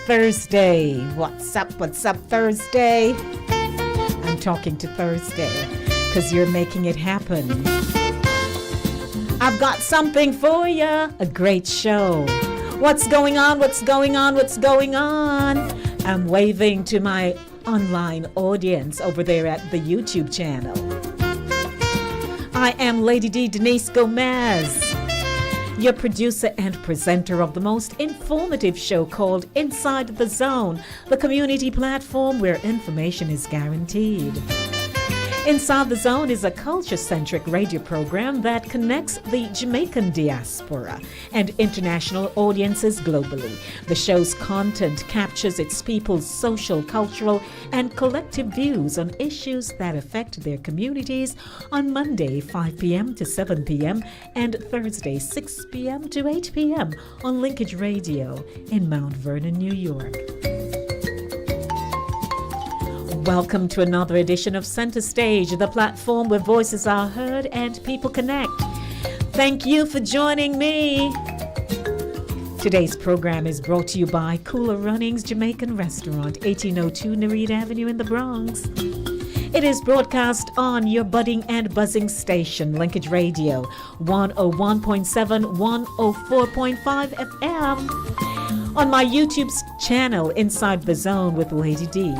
Thursday. What's up, Thursday? I'm talking to Thursday because you're making it happen. I've got something for you, a great show. What's going on? I'm waving to my online audience over there at the YouTube channel. I am Lady D Denise Gomez, your producer and presenter of the most informative show called Inside the Zone, the community platform where information is guaranteed. Inside the Zone is a culture-centric radio program that connects the Jamaican diaspora and international audiences globally. The show's content captures its people's social, cultural, and collective views on issues that affect their communities on Monday, 5 p.m. to 7 p.m. and Thursday, 6 p.m. to 8 p.m. on Linkage Radio in Mount Vernon, New York. Welcome to another edition of Center Stage, the platform where voices are heard and people connect. Thank you for joining me. Today's program is brought to you by Cooler Runnings Jamaican Restaurant, 1802 Nereid Avenue in the Bronx. It is broadcast on your budding and buzzing station, Linkage Radio, 101.7, 104.5 FM. On my YouTube channel, Inside the Zone with Lady D.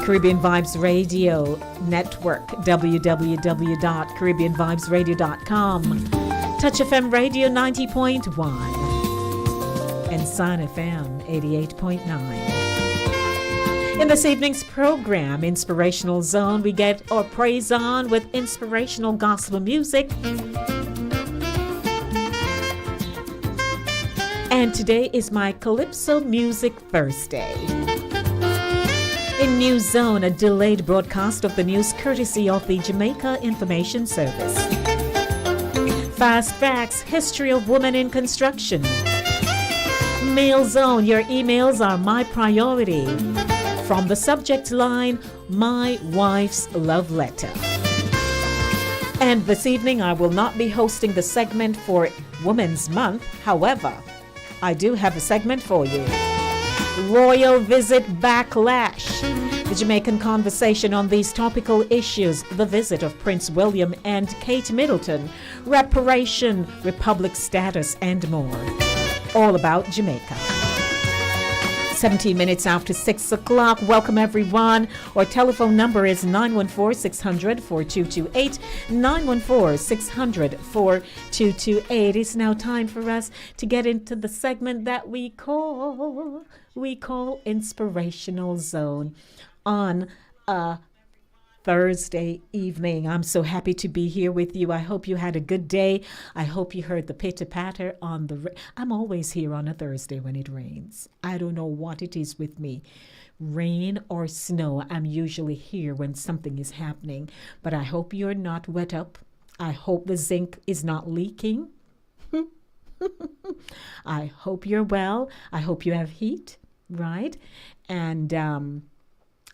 Caribbean Vibes Radio Network, www.caribbeanvibesradio.com. Touch FM Radio 90.1 and Sun FM 88.9. In this evening's program, Inspirational Zone, we get our praise on with inspirational gospel music. And today is my Calypso Music Thursday. In New Zone, a delayed broadcast of the news courtesy of the Jamaica Information Service. Fast Facts, History of Women in Construction. Mail Zone, your emails are my priority. From the subject line, My Wife's Love Letter. And this evening, I will not be hosting the segment for Women's Month. However, I do have a segment for you. Royal Visit Backlash. The Jamaican conversation on these topical issues, the visit of Prince William and Kate Middleton, reparation, republic status, and more. All about Jamaica. 17 minutes after 6 o'clock. Welcome, everyone. Our telephone number is 914-600-4228, 914-600-4228. It's now time for us to get into the segment that we call Inspirational Zone on a Thursday evening. I'm so happy to be here with you. I hope you had a good day. I hope you heard the pitter-patter on the... I'm always here on a Thursday when it rains. I don't know what it is with me. Rain or snow, I'm usually here when something is happening. But I hope you're not wet up. I hope the zinc is not leaking. I hope you're well. I hope you have heat, right? And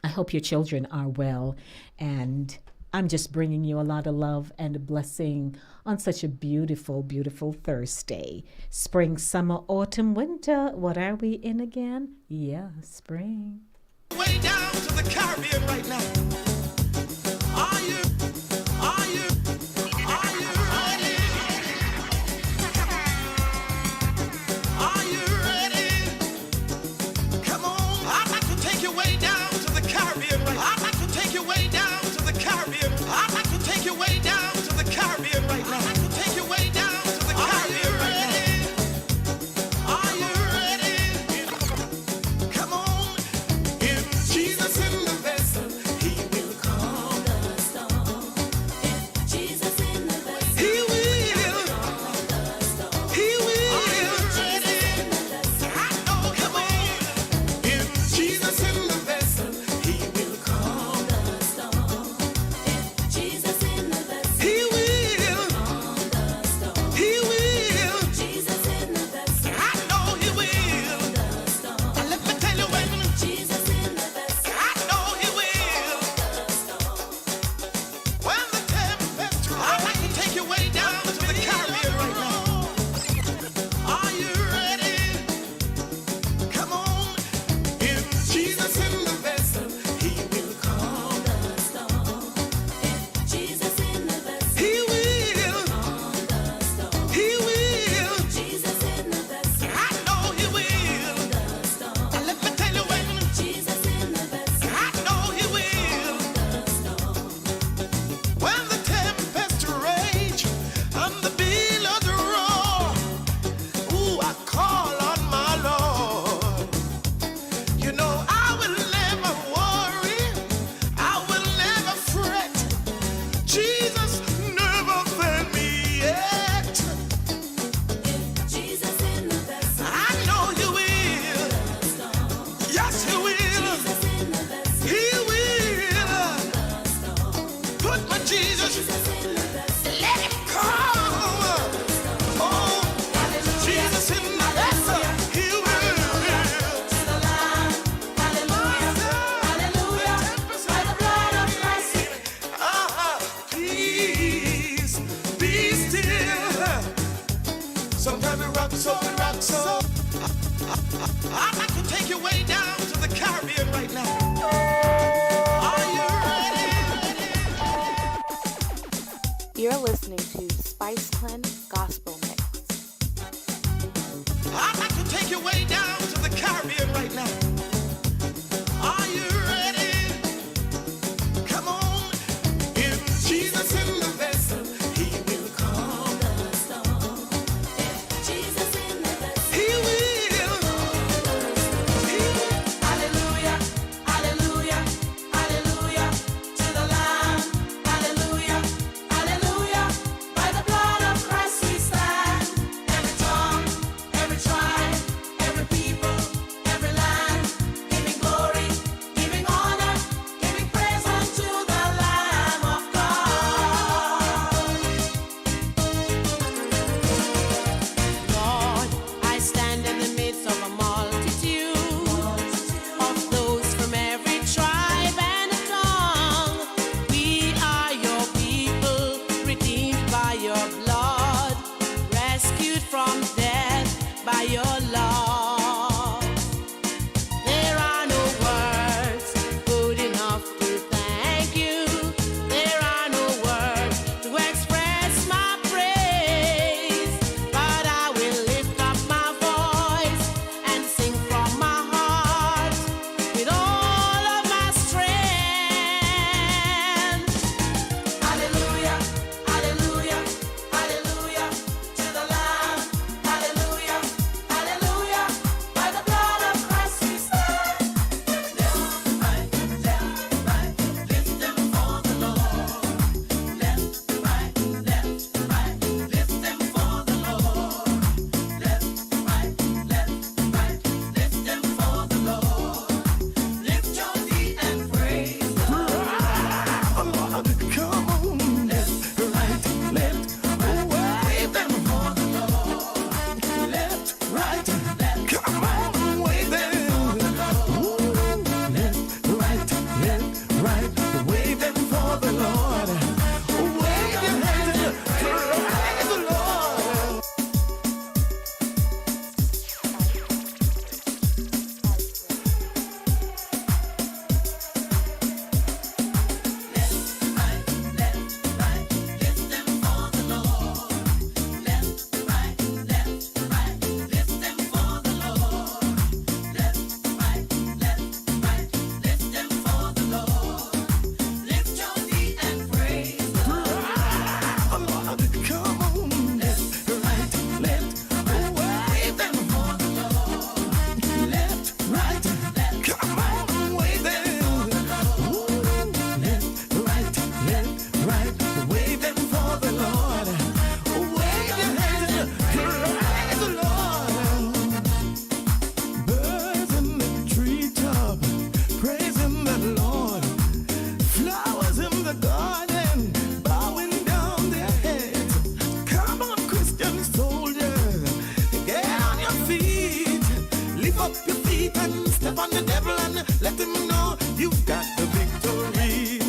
I hope your children are well. And I'm just bringing you a lot of love and a blessing on such a beautiful, beautiful Thursday. Spring, summer, autumn, winter. What are we in again? Yeah, spring. Way down to the Caribbean right now. Are you ready? Are you ready? Come on, I'd like to take you way down to the Caribbean right now. I'd like to take you way down to the Caribbean. I'd like to take you way down to the Caribbean right now. I'd like to take you way down to the Caribbean right now. Are you ready? Come on, in Jesus' listening to Spice Cleanse Gospel Mix. I'd like to take you way down to the Caribbean right now. Are you ready? Come on. If Jesus in the vessel, he will calm the storm. If Jesus in the vessel, he will. He will. Hallelujah, hallelujah, hallelujah to the Lamb. Hallelujah, hallelujah. By the blood of Christ we stand. Every tongue, every tribe, every people, every land, giving glory, giving honor, giving praise unto the Lamb of God. Lord, I stand in the midst of a multitude of those from every tribe and tongue. We are your people, redeemed by your blood, rescued from death by your love. There are no words good enough to thank you. There are no words to express my praise, but I will lift up my voice and sing from my heart with all of my strength. Hallelujah, hallelujah, hallelujah to the Lamb. Hallelujah, hallelujah. By the blood of Christ we stand. Left, right, lift them for the Lord. Left, right, lift them for the Lord. Left, right, lift them for the Lord. Lift your feet and praise the Lord. Come on, left, right, left, wave them for the Lord. Left, right, come on, wave them. Left, right, wave them for the Lord. Wave your hands and praise the Lord. Lift them for the Lord. Left, right, lift them for the Lord. Left, right, lift them for the Lord. Lift your feet and praise the Lord. Come on, left, right, wave them for the Lord. Left, right, come on, wave them. Left, right, wave them for the Lord. Wave your hands and praise the Lord. Birds in the treetop, praising the Lord. Flowers in the garden, bowing down their heads. Come on, Christian soldiers, get on your feet. Lift up your feet and step on the devil and let him know you've got the victory.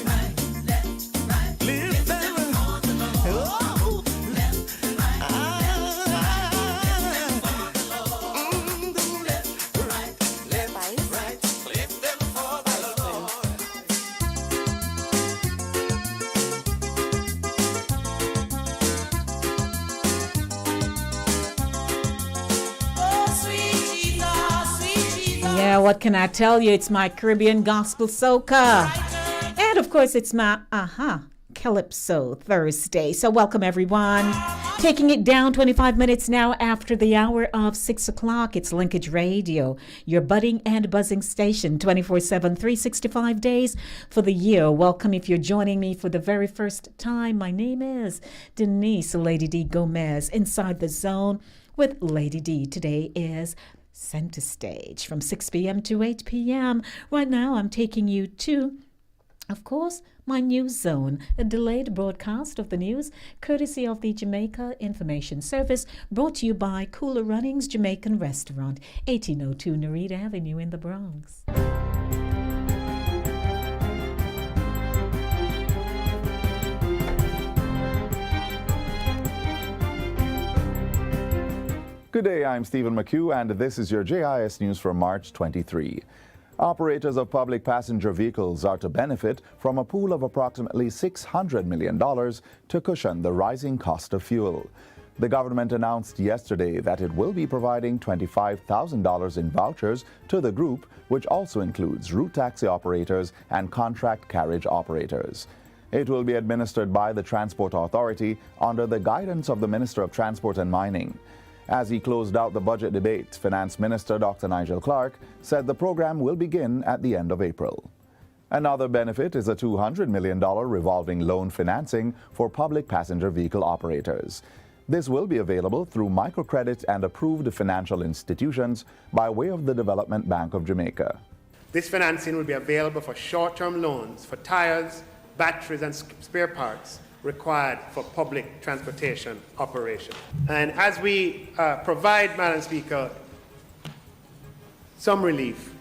Lift them. Oh. Lift them for the Lord. Oh, sweet Jesus, sweet Jesus. Yeah, what can I tell you? It's my Caribbean Gospel Soca. And of course, it's my Calypso Thursday. So welcome everyone. Taking it down 25 minutes now after the hour of 6 o'clock. It's Linkage Radio, your budding and buzzing station, 24/7, 365 days for the year. Welcome if you're joining me for the very first time. My name is Denise Lady D Gomez, Inside the Zone with Lady D. Today is Center Stage from 6 p.m. to 8 p.m. Right now, I'm taking you to, of course, my news zone, a delayed broadcast of the news, courtesy of the Jamaica Information Service, brought to you by Cooler Runnings Jamaican Restaurant, 1802 Narita Avenue in the Bronx. Good day, I'm Stephen McHugh, and this is your JIS News for March 23. Operators of public passenger vehicles are to benefit from a pool of approximately $600 million to cushion the rising cost of fuel. The government announced yesterday that it will be providing $25,000 in vouchers to the group, which also includes route taxi operators and contract carriage operators. It will be administered by the Transport Authority under the guidance of the Minister of Transport and Mining. As he closed out the budget debate, Finance Minister Dr. Nigel Clarke said the program will begin at the end of April. Another benefit is a $200 million revolving loan financing for public passenger vehicle operators. This will be available through microcredit and approved financial institutions by way of the Development Bank of Jamaica. This financing will be available for short-term loans for tires, batteries and spare parts required for public transportation operation. And as we provide, Madam Speaker, some relief,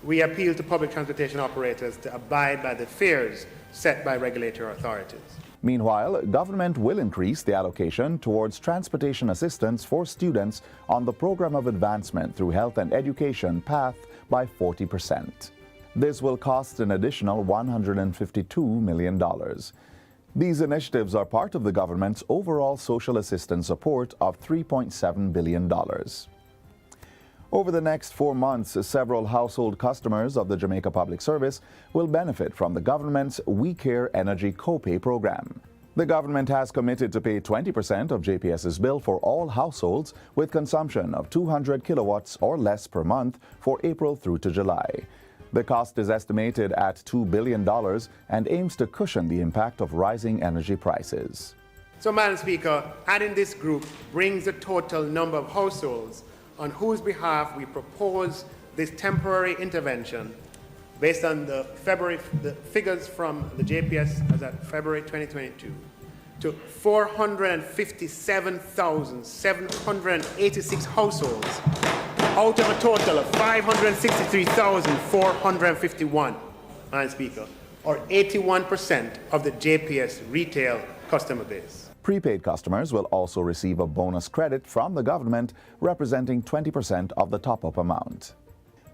we appeal to public transportation operators to abide by the fares set by regulatory authorities. Meanwhile, government will increase the allocation towards transportation assistance for students on the Program of Advancement through Health and Education path by 40%. This will cost an additional $152 million. These initiatives are part of the government's overall social assistance support of $3.7 billion. Over the next 4 months, several household customers of the Jamaica Public Service will benefit from the government's We Care Energy Copay program. The government has committed to pay 20% of JPS's bill for all households with consumption of 200 kilowatts or less per month for April through to July. The cost is estimated at $2 billion and aims to cushion the impact of rising energy prices. So, Madam Speaker, adding this group brings the total number of households on whose behalf we propose this temporary intervention based on the figures from the JPS as at February 2022 to 457,786 households out of a total of 563,451, Madam Speaker, or 81% of the JPS retail customer base. Prepaid customers will also receive a bonus credit from the government representing 20% of the top-up amount.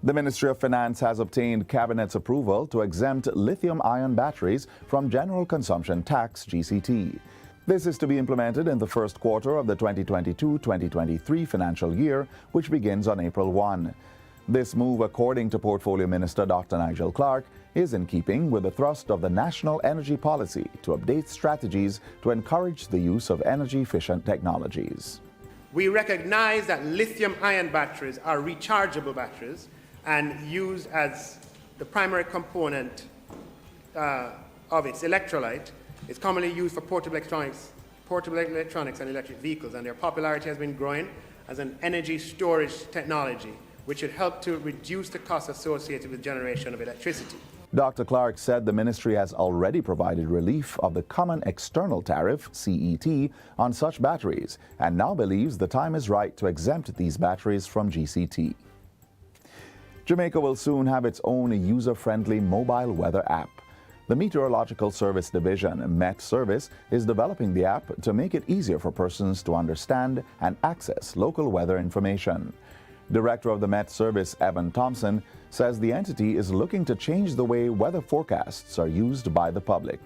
The Ministry of Finance has obtained Cabinet's approval to exempt lithium-ion batteries from General Consumption Tax (GCT). This is to be implemented in the first quarter of the 2022-2023 financial year, which begins on April 1. This move, according to Portfolio Minister Dr. Nigel Clarke, is in keeping with the thrust of the National Energy Policy to update strategies to encourage the use of energy-efficient technologies. We recognize that lithium-ion batteries are rechargeable batteries and used as the primary component of its electrolyte. It's commonly used for portable electronics and electric vehicles, and their popularity has been growing as an energy storage technology, which should help to reduce the costs associated with generation of electricity. Dr. Clarke said the ministry has already provided relief of the Common External Tariff, CET, on such batteries, and now believes the time is right to exempt these batteries from GCT. Jamaica will soon have its own user-friendly mobile weather app. The Meteorological Service Division, Met Service, is developing the app to make it easier for persons to understand and access local weather information. Director of the Met Service, Evan Thompson, says the entity is looking to change the way weather forecasts are used by the public.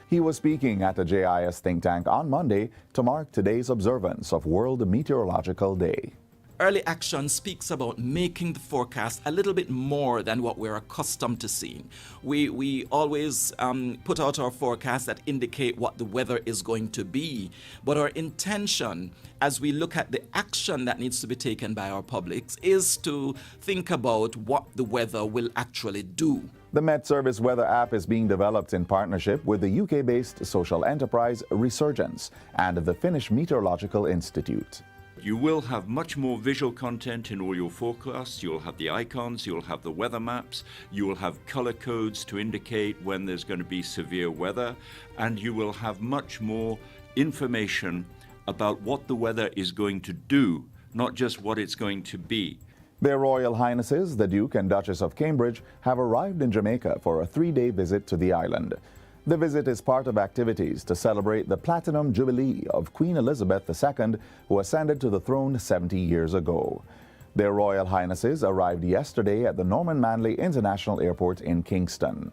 He was speaking at a JIS think tank on Monday to mark today's observance of World Meteorological Day. Early action speaks about making the forecast a little bit more than what we're accustomed to seeing. We always put out our forecasts that indicate what the weather is going to be, but our intention as we look at the action that needs to be taken by our publics is to think about what the weather will actually do. The Met Service Weather app is being developed in partnership with the UK-based social enterprise Resurgence and the Finnish Meteorological Institute. You will have much more visual content in all your forecasts. You'll have the icons, you'll have the weather maps, you will have color codes to indicate when there's going to be severe weather, and you will have much more information about what the weather is going to do, not just what it's going to be. Their Royal Highnesses, the Duke and Duchess of Cambridge, have arrived in Jamaica for a 3-day visit to the island. The visit is part of activities to celebrate the Platinum Jubilee of Queen Elizabeth II, who ascended to the throne 70 years ago. Their Royal Highnesses arrived yesterday at the Norman Manley International Airport in Kingston.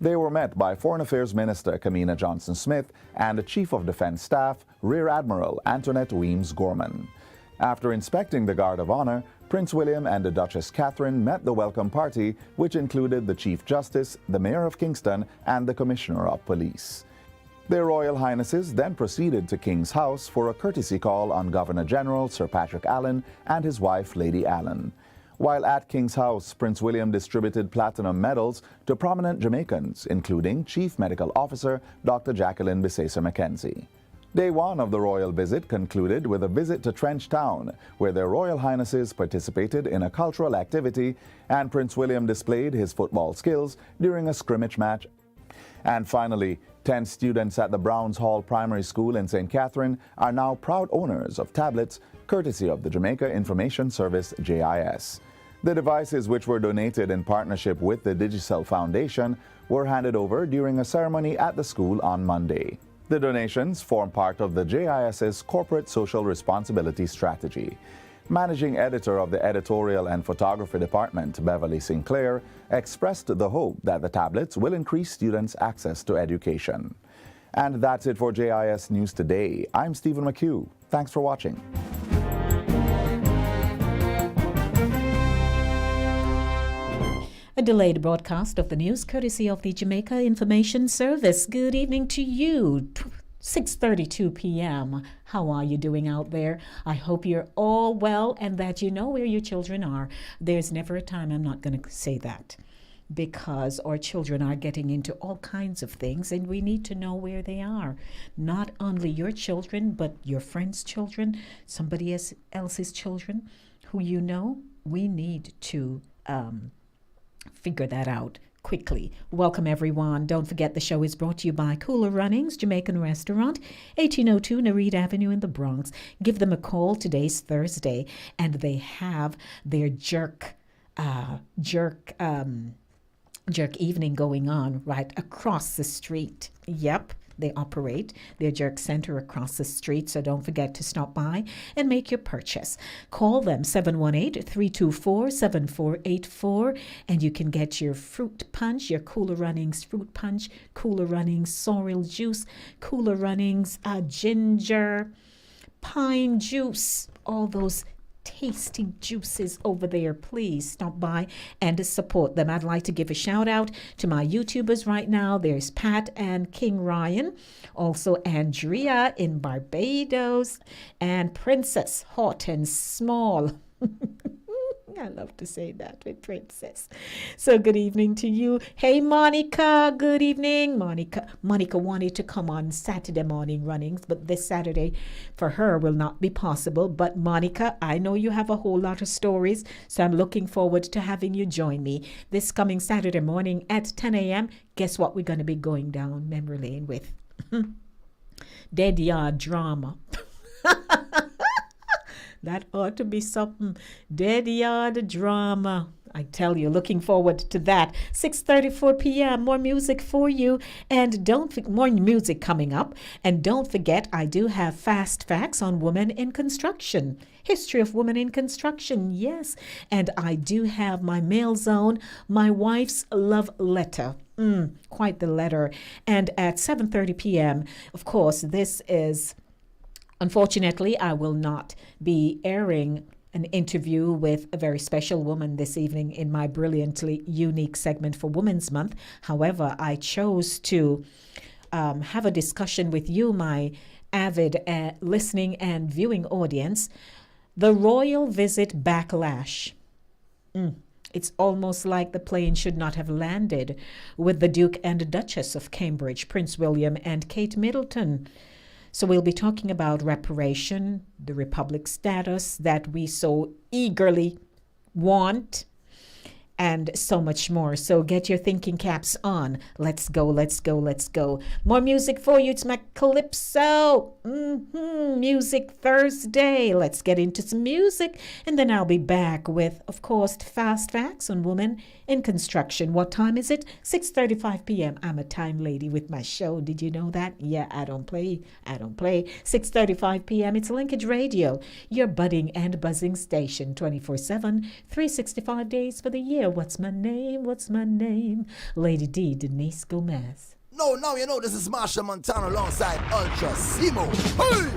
They were met by Foreign Affairs Minister Kamina Johnson-Smith and the Chief of Defense Staff, Rear Admiral Antoinette Weems-Gorman. After inspecting the Guard of Honor, Prince William and the Duchess Catherine met the welcome party, which included the Chief Justice, the Mayor of Kingston, and the Commissioner of Police. Their Royal Highnesses then proceeded to King's House for a courtesy call on Governor-General Sir Patrick Allen and his wife, Lady Allen. While at King's House, Prince William distributed platinum medals to prominent Jamaicans, including Chief Medical Officer Dr. Jacqueline Bisesa Mackenzie. Day one of the royal visit concluded with a visit to Trench Town, where their Royal Highnesses participated in a cultural activity, and Prince William displayed his football skills during a scrimmage match. And finally, 10 students at the Browns Hall Primary School in St. Catherine are now proud owners of tablets, courtesy of the Jamaica Information Service, JIS. The devices, which were donated in partnership with the Digicel Foundation, were handed over during a ceremony at the school on Monday. The donations form part of the JIS's corporate social responsibility strategy. Managing editor of the editorial and photography department, Beverly Sinclair, expressed the hope that the tablets will increase students' access to education. And that's it for JIS News Today. I'm Stephen McHugh. Thanks for watching. A delayed broadcast of the news courtesy of the Jamaica Information Service. Good evening to you. 6:32 p.m. How are you doing out there? I hope you're all well and that you know where your children are. There's never a time I'm not going to say that, because our children are getting into all kinds of things and we need to know where they are. Not only your children, but your friends' children, somebody else's children who you know. We need to figure that out quickly. Welcome, everyone. Don't forget the show is brought to you by Cooler Runnings, Jamaican Restaurant, 1802 Nereid Avenue in the Bronx. Give them a call. Today's Thursday, and they have their jerk evening going on right across the street. Yep. They operate their jerk center across the street, so don't forget to stop by and make your purchase. Call them 718-324-7484, and you can get your fruit punch, your Cooler Runnings fruit punch, Cooler Runnings sorrel juice, Cooler Runnings ginger, pine juice, all those tasty juices over there. Please stop by and support them. I'd like to give a shout out to my YouTubers right now. There's Pat and King Ryan, also Andrea in Barbados, and Princess Hot and Small. I love to say that with Princess. So good evening to you. Hey, Monica, good evening. Monica wanted to come on Saturday morning runnings, but this Saturday for her will not be possible. But Monica, I know you have a whole lot of stories, so I'm looking forward to having you join me this coming Saturday morning at 10 a.m. Guess what we're going to be going down memory lane with? Dead Yard Drama. That ought to be something. Dead Yard Drama. I tell you, looking forward to that. 6:34 p.m. More music for you, and more music coming up. And don't forget, I do have fast facts on women in construction. History of women in construction, yes. And I do have my mail zone, my wife's love letter. Quite the letter. And at 7:30 p.m., of course, this is. Unfortunately, I will not be airing an interview with a very special woman this evening in my brilliantly unique segment for Women's Month. However, I chose to have a discussion with you, my avid listening and viewing audience. The royal visit backlash. It's almost like the plane should not have landed with the Duke and Duchess of Cambridge, Prince William and Kate Middleton. So we'll be talking about reparation, the republic status that we so eagerly want, and so much more. So get your thinking caps on. Let's go, let's go, let's go. More music for you. It's my Calypso Music Thursday. Let's get into some music, and then I'll be back with, of course, fast facts on women in construction. What time is it? 6:35 p.m. I'm a time lady with my show. Did you know that? Yeah, I don't play. 6:35 p.m. It's Linkage Radio, your budding and buzzing station, 24/7, 365 days for the year. What's my name? What's my name? Lady D, Denise Gomez. No, now you know this is Marsha Montana alongside Ultra Simo. Hey!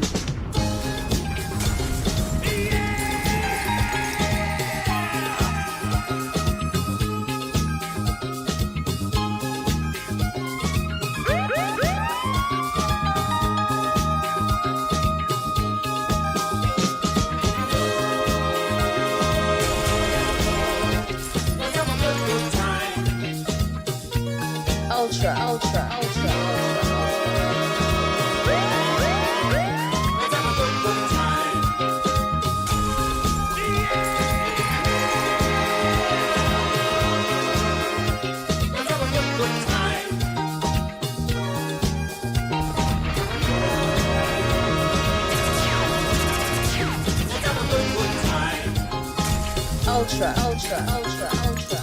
Ultra.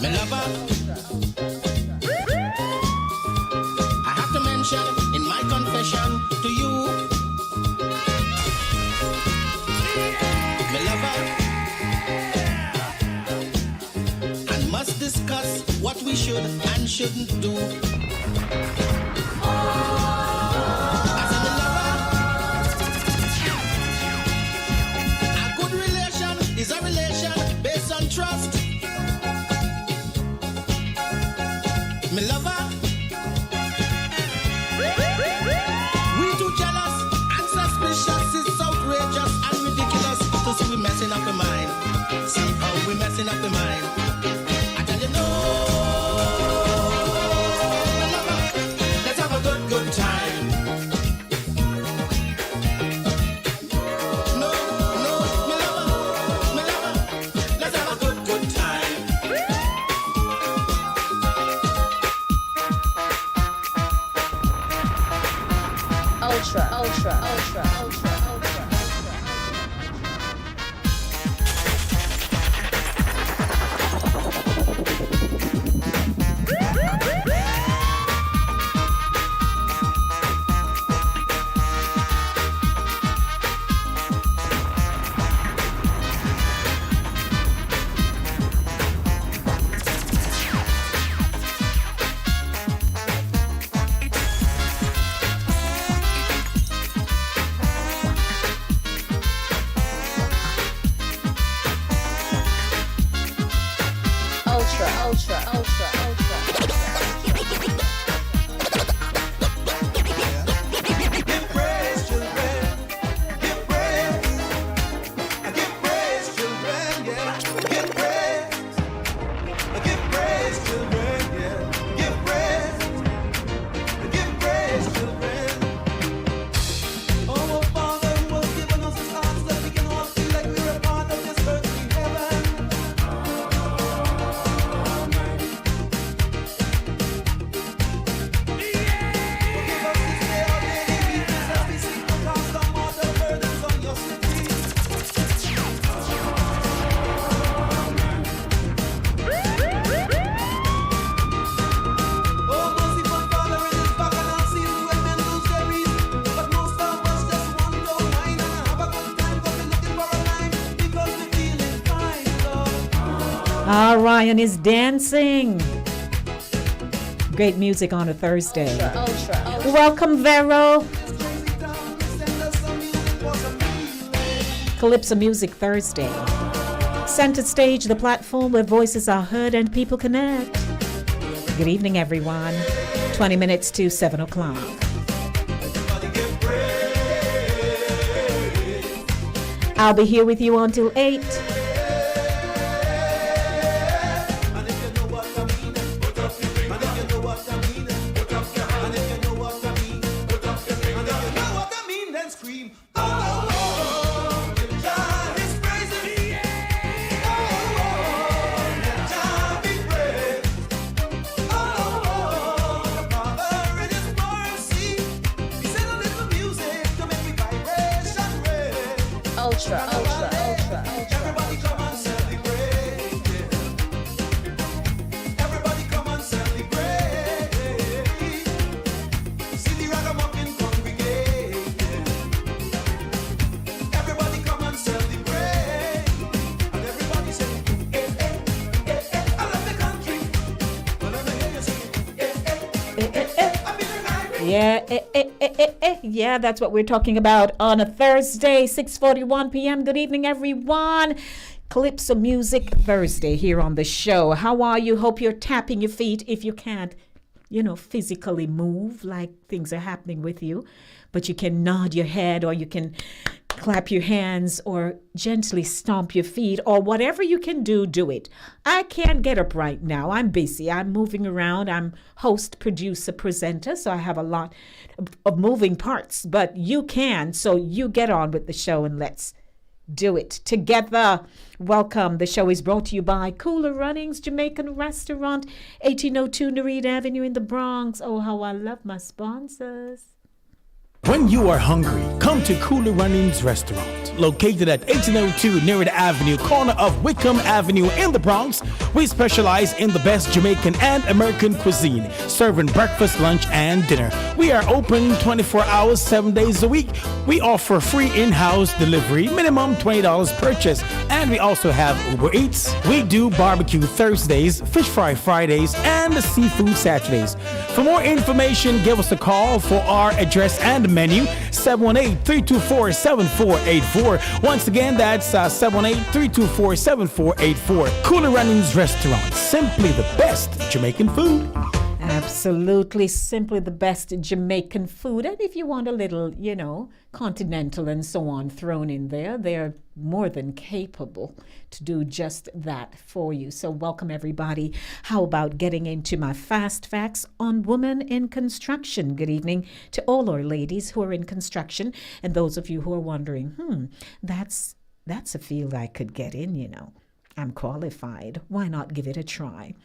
Me lover, I have to mention in my confession to you, me lover, and must discuss what we should and shouldn't do. As a me lover, a good relation is a relation based on trust. Me lover, we too jealous and suspicious. It's outrageous and ridiculous to see we messing up the mind. See how we messing up the mind. I tell you no, me lover, let's have a good time. No, me lover, let's have a good time. Ultra. Ryan is dancing. Great music on a Thursday. Ultra. Welcome, Vero. Calypso Music Thursday. Center stage, the platform where voices are heard and people connect. Good evening, everyone. 20 minutes to 7 o'clock. I'll be here with you until 8. ultra, ultra, ultra, ultra. Everybody come and celebrate. Everybody come and celebrate. See the ragamuffin congregate. Everybody come and celebrate. And everybody say, eh, eh, eh, eh. I love the country. Whenever I hear you sing, eh, eh, eh, eh. I'm feeling like Yeah, that's what we're talking about on a Thursday, 6:41 p.m. Good evening, everyone. Calypso Music Thursday here on the show. How are you? Hope you're tapping your feet if you can't, physically move like things are happening with you. But you can nod your head, or you can clap your hands, or gently stomp your feet, or whatever you can do, do it. I can't get up right now. I'm busy. I'm moving around. I'm host, producer, presenter, so I have a lot of moving parts. But you can, so you get on with the show and let's do it together. Welcome. The show is brought to you by Cooler Runnings Jamaican Restaurant, 1802 Nereid Avenue in the Bronx. Oh, how I love my sponsors. When you are hungry, come to Cooler Runnings Restaurant. Located at 1802 Nereid Avenue, corner of Wickham Avenue in the Bronx, we specialize in the best Jamaican and American cuisine, serving breakfast, lunch, and dinner. We are open 24 hours, 7 days a week. We offer free in-house delivery, minimum $20 purchase, and we also have Uber Eats. We do barbecue Thursdays, fish fry Fridays, and seafood Saturdays. For more information, give us a call for our address and menu, 718-324-7484. Once again, that's 718-324-7484. Cooler Runnings Restaurant, simply the best Jamaican food. Absolutely, simply the best Jamaican food. And if you want a little, continental and so on thrown in there, they're more than capable to do just that for you. So welcome, everybody. How about getting into my fast facts on women in construction? Good evening to all our ladies who are in construction, and those of you who are wondering, that's a field I could get in, I'm qualified. Why not give it a try?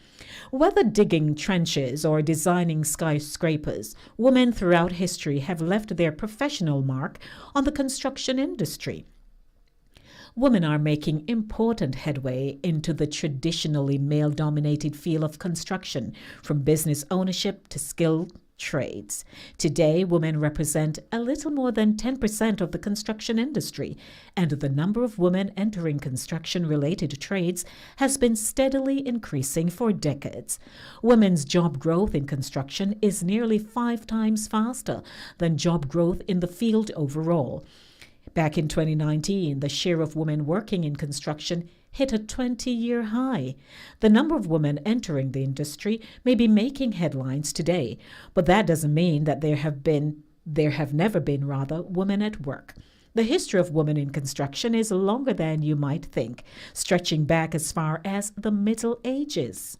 Whether digging trenches or designing skyscrapers, women throughout history have left their professional mark on the construction industry. Women are making important headway into the traditionally male-dominated field of construction, from business ownership to skilled trades. Today, women represent a little more than 10% of the construction industry, and the number of women entering construction-related trades has been steadily increasing for decades. Women's job growth in construction is nearly 5 times faster than job growth in the field overall. Back in 2019, the share of women working in construction hit a 20-year high. The number of women entering the industry may be making headlines today, but that doesn't mean that there have never been women at work. The history of women in construction is longer than you might think, stretching back as far as the Middle Ages.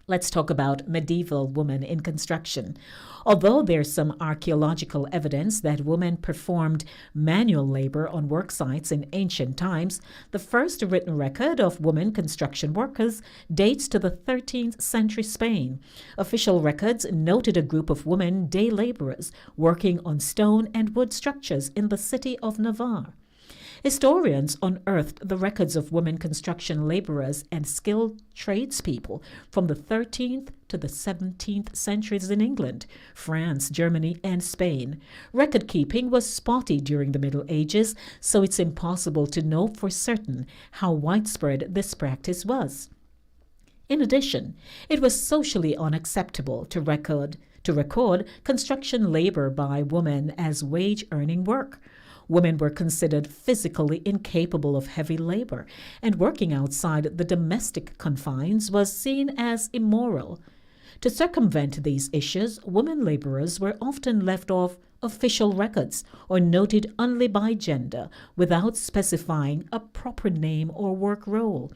Let's talk about medieval women in construction. Although there's some archaeological evidence that women performed manual labor on work sites in ancient times, the first written record of women construction workers dates to the 13th century Spain. Official records noted a group of women day laborers working on stone and wood structures in the city of Navarre. Historians unearthed the records of women construction laborers and skilled tradespeople from the 13th to the 17th centuries in England, France, Germany, and Spain. Record keeping was spotty during the Middle Ages, so it's impossible to know for certain how widespread this practice was. In addition, it was socially unacceptable to record construction labor by women as wage-earning work. Women were considered physically incapable of heavy labor, and working outside the domestic confines was seen as immoral. To circumvent these issues, women laborers were often left off official records or noted only by gender without specifying a proper name or work role.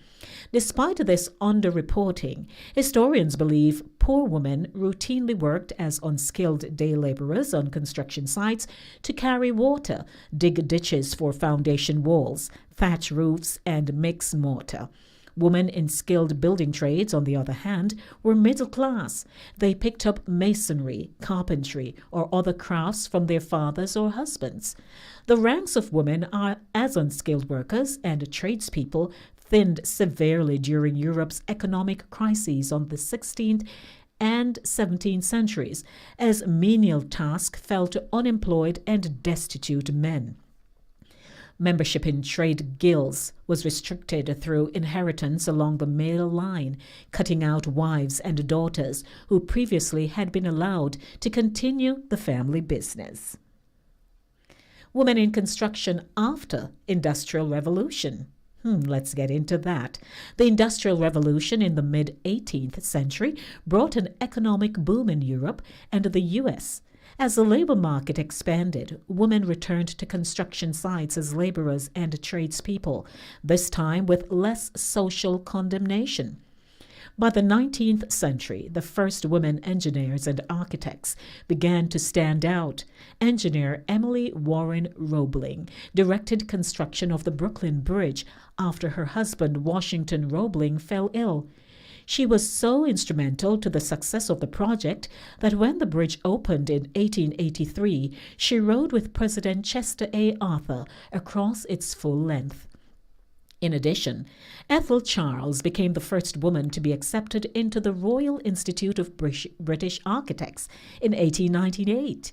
Despite this underreporting, historians believe poor women routinely worked as unskilled day laborers on construction sites to carry water, dig ditches for foundation walls, thatch roofs, and mix mortar. Women in skilled building trades, on the other hand, were middle class. They picked up masonry, carpentry, or other crafts from their fathers or husbands. The ranks of women are as unskilled workers and tradespeople thinned severely during Europe's economic crises on the 16th and 17th centuries, as menial tasks fell to unemployed and destitute men. Membership in trade guilds was restricted through inheritance along the male line, cutting out wives and daughters who previously had been allowed to continue the family business. Women in construction after Industrial Revolution. Let's get into that. The Industrial Revolution in the mid-18th century brought an economic boom in Europe and the U.S. As the labor market expanded, women returned to construction sites as laborers and tradespeople, this time with less social condemnation. By the 19th century, the first women engineers and architects began to stand out. Engineer Emily Warren Roebling directed construction of the Brooklyn Bridge after her husband, Washington Roebling, fell ill. She was so instrumental to the success of the project that when the bridge opened in 1883, she rode with President Chester A. Arthur across its full length. In addition, Ethel Charles became the first woman to be accepted into the Royal Institute of British Architects in 1898.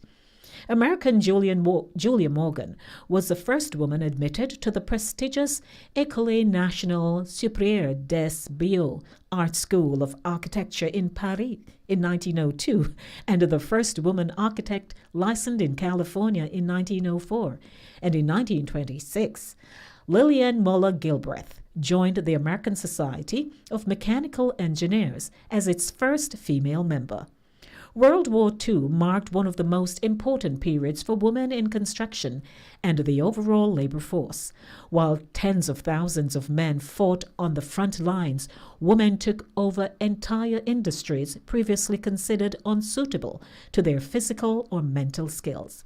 American Julia Morgan was the first woman admitted to the prestigious École Nationale Supérieure des Beaux Art School of Architecture in Paris in 1902, and the first woman architect licensed in California in 1904. And in 1926, Lillian Muller Gilbreth joined the American Society of Mechanical Engineers as its first female member. World War II marked one of the most important periods for women in construction and the overall labor force. While tens of thousands of men fought on the front lines, women took over entire industries previously considered unsuitable to their physical or mental skills.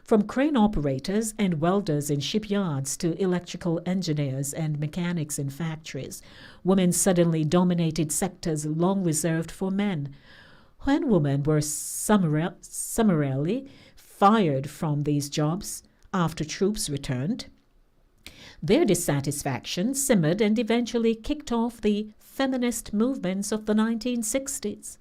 From crane operators and welders in shipyards to electrical engineers and mechanics in factories, women suddenly dominated sectors long reserved for men. When women were summarily fired from these jobs after troops returned, their dissatisfaction simmered and eventually kicked off the feminist movements of the 1960s.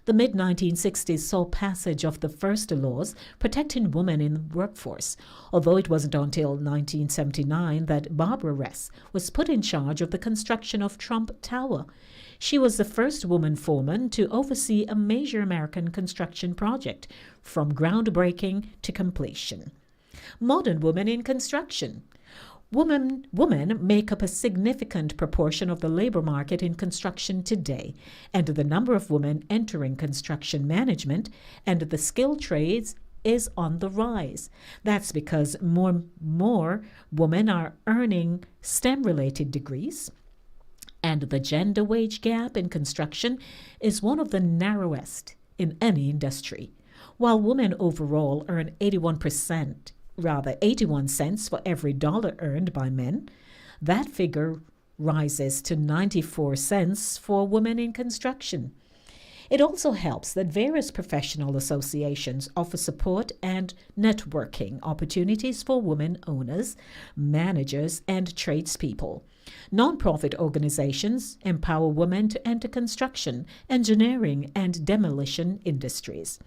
The mid-1960s saw passage of the first laws protecting women in the workforce, although it wasn't until 1979 that Barbara Ress was put in charge of the construction of Trump Tower. She was the first woman foreman to oversee a major American construction project, from groundbreaking to completion. Modern women in construction. Women make up a significant proportion of the labor market in construction today, and the number of women entering construction management and the skilled trades is on the rise. That's because more women are earning STEM-related degrees, and the gender wage gap in construction is one of the narrowest in any industry. While women overall earn 81 cents for every dollar earned by men, that figure rises to 94 cents for women in construction. It also helps that various professional associations offer support and networking opportunities for women owners, managers, and tradespeople. Nonprofit organizations empower women to enter construction, engineering, and demolition industries.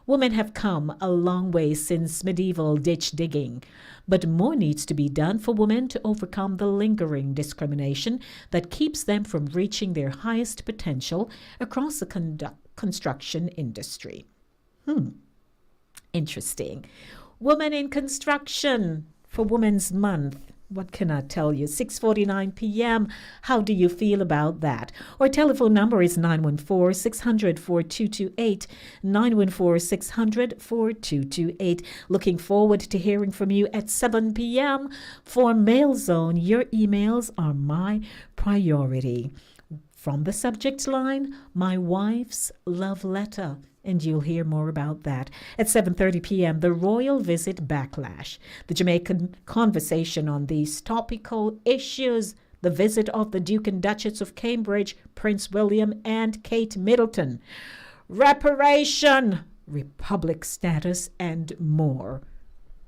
Women have come a long way since medieval ditch digging, but more needs to be done for women to overcome the lingering discrimination that keeps them from reaching their highest potential across the construction industry. Interesting. Women in construction for Women's Month. What can I tell you? 6:49 p.m. How do you feel about that? Our telephone number is 914-600-4228, 914-600-4228. Looking forward to hearing from you at 7 p.m. For Mail Zone. Your emails are my priority. From the subject line, my wife's love letter. And you'll hear more about that. At 7:30 p.m., the Royal Visit Backlash, the Jamaican conversation on these topical issues the visit of the Duke and Duchess of Cambridge, Prince William and Kate Middleton, reparation, republic status, and more.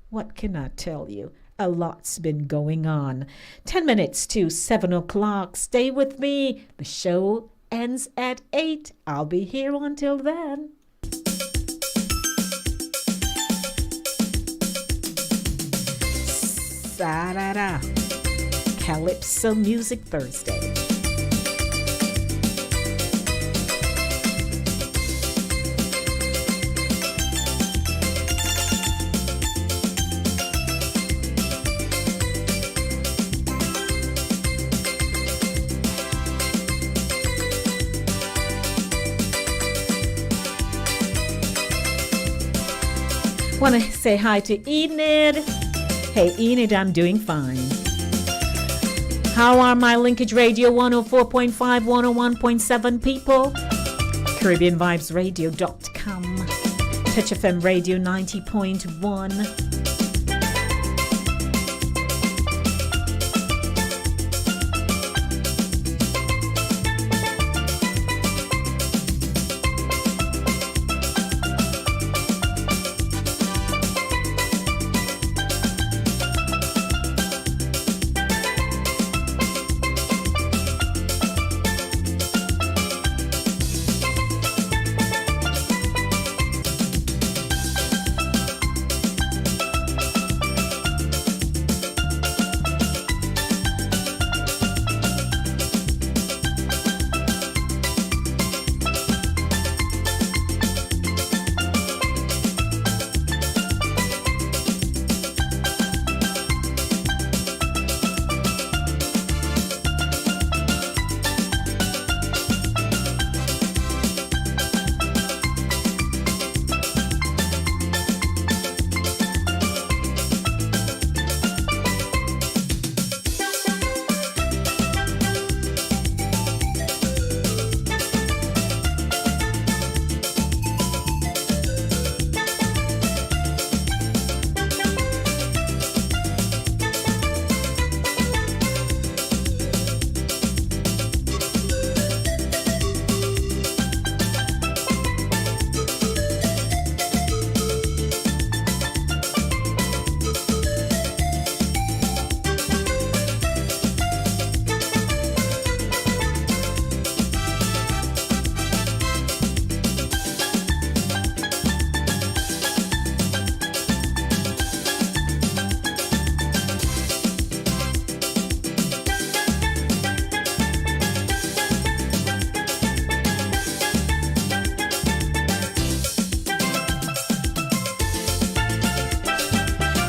What can I tell you? A lot's been going on. 10 minutes to 7 o'clock. Stay with me. The show ends at 8. I'll be here until then. Sa-da-da. Calypso Music Thursday. Want to say hi to Enid. Hey Enid, I'm doing fine. How are my Linkage Radio 104.5, 101.7 people? CaribbeanVibesRadio.com. Touch FM Radio 90.1.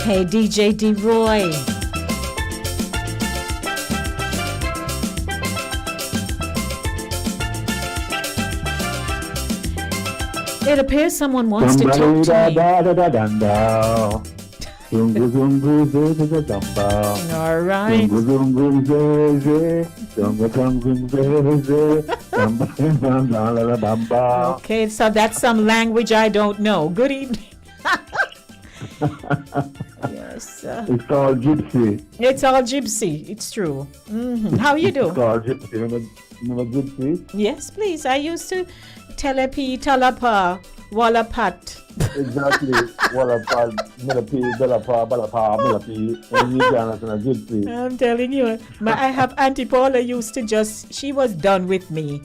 Hey, DJ D-Roy. It appears someone wants to talk to me. All right. Okay, so that's some language I don't know. Good evening. Yes. It's called gypsy. It's all gypsy. It's true. How you do? It's called gypsy. Remember gypsy? Yes, please. I used to telepi, talapa, wallapat. Exactly. Wallapat, milapi, belapa, balapa, milapi. And you can a gypsy. I'm telling you. I have Auntie Paula used to she was done with me.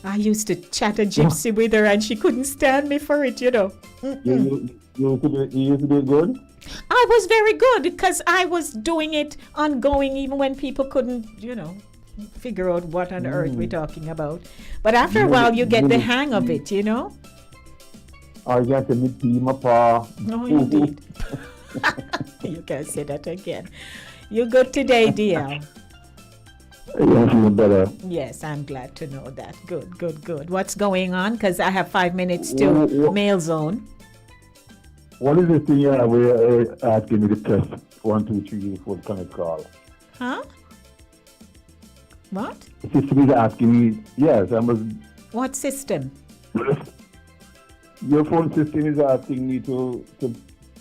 I used to chat a gypsy with her and she couldn't stand me for it, you know. You used to do good? I was very good because I was doing it ongoing even when people couldn't, figure out what on earth we're talking about. But after a while, you get the hang of it, you know? I get to meet my pa. No, you did. You can't say that again. You good today, dear? Yes, feeling better. Yes, I'm glad to know that. Good. What's going on? Because I have 5 minutes to mail zone. What is the thing we're asking me to test 1, 2, 3, 4 kind of call? Huh? What? The system is asking me, yes, I must. What system? Your phone system is asking me to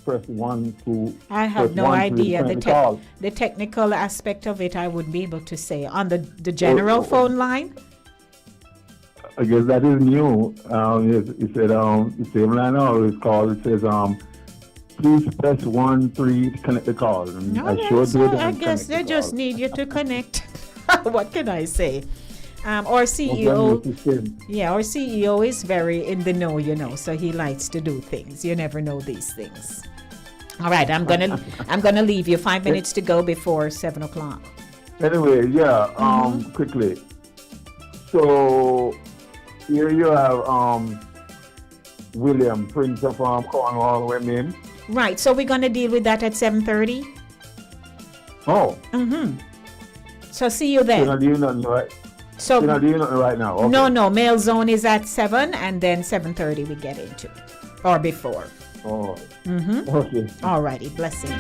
press 1 to. I have press no 1 to idea return the call. the technical aspect of it. I wouldn't be able to say on the general phone line. I guess that is new. It said the same line always called. It says please press 1-3 to connect the call. And No, I sure so did. I and guess connect they the just call. need you to connect. What can I say? Our Well, CEO, then it's the same. yeah, our CEO is very in the know, you know, so he likes to do things. You never know these things. All right, I'm gonna leave you 5 minutes to go before 7:00. Anyway, yeah, quickly. So here you have William, Prince of Cornwall, women. Right, so we're gonna deal with that at 7:30. Oh, So see you you're then. not doing nothing right. So You're not doing nothing right now. Okay. no, Mail Zone is at 7, and then 7:30 we get into it, or before. Oh. Okay. All righty, blessings.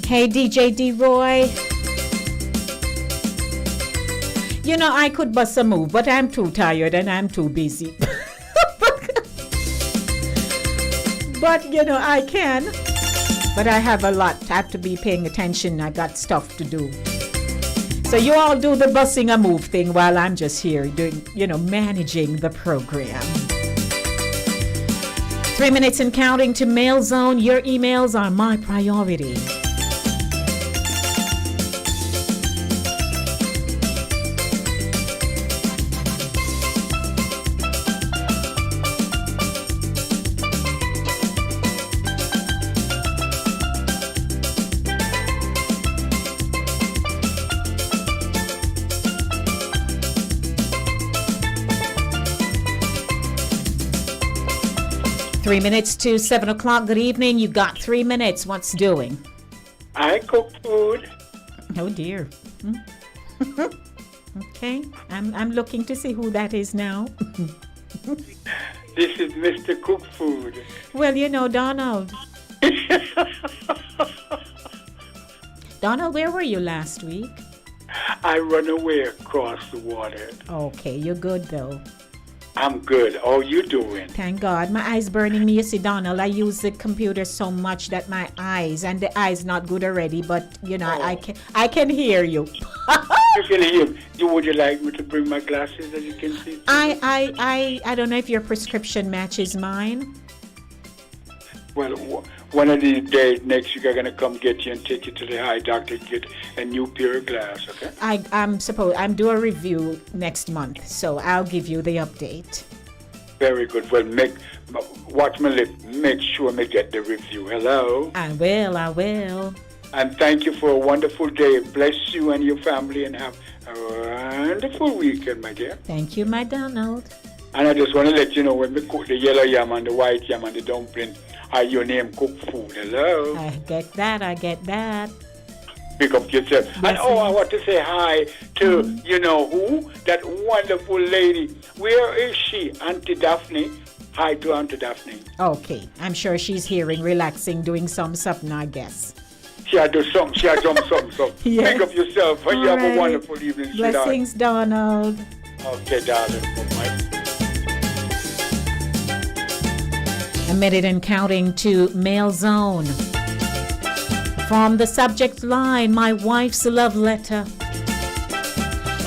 Hey, DJ D-Roy. You know, I could bust a move, but I'm too tired and I'm too busy. But, you know, I can. But I have a lot. I have to be paying attention. I got stuff to do. So you all do the busing a move thing while I'm just here doing, you know, managing the program. 3 minutes and counting to Mail Zone. Your emails are my priority. Three minutes to 7:00. Good evening. You got 3 minutes. What's doing? I cook food. Oh dear. Okay. I'm looking to see who that is now. This is Mr. Cook Food. Well, you know, Donald. Donald, where were you last week? I run away across the water. Okay, you're good though. I'm good. How you doing? Thank God. My eyes burning me. You see, Donald, I use the computer so much that my eyes, and the eyes not good already, but you know, I can hear you. You can hear me. Would you like me to bring my glasses that you can see? I don't know if your prescription matches mine. Well, one of these days next week I'm gonna come get you and take you to the eye doctor to get a new pair of glass, okay? I'm due a review next month, so I'll give you the update. Very good. Well, watch my lip. Make sure me get the review. Hello? I will. And thank you for a wonderful day. Bless you and your family and have a wonderful weekend, my dear. Thank you, my Donald. And I just want to let you know when we cook the yellow yam and the white yam and the dumpling, your name Cook Food. Hello? I get that. Pick up yourself. Yes, And I want to say hi to, you know who? That wonderful lady. Where is she? Auntie Daphne. Hi to Auntie Daphne. Okay, I'm sure she's hearing, relaxing, doing something, I guess. She had do something. She had done something. Yes. Pick up yourself and you have a wonderful evening, sweetheart. Blessings, Donald. Okay, darling. Bye-bye. A minute and counting to Mail Zone. From the subject line, my wife's love letter.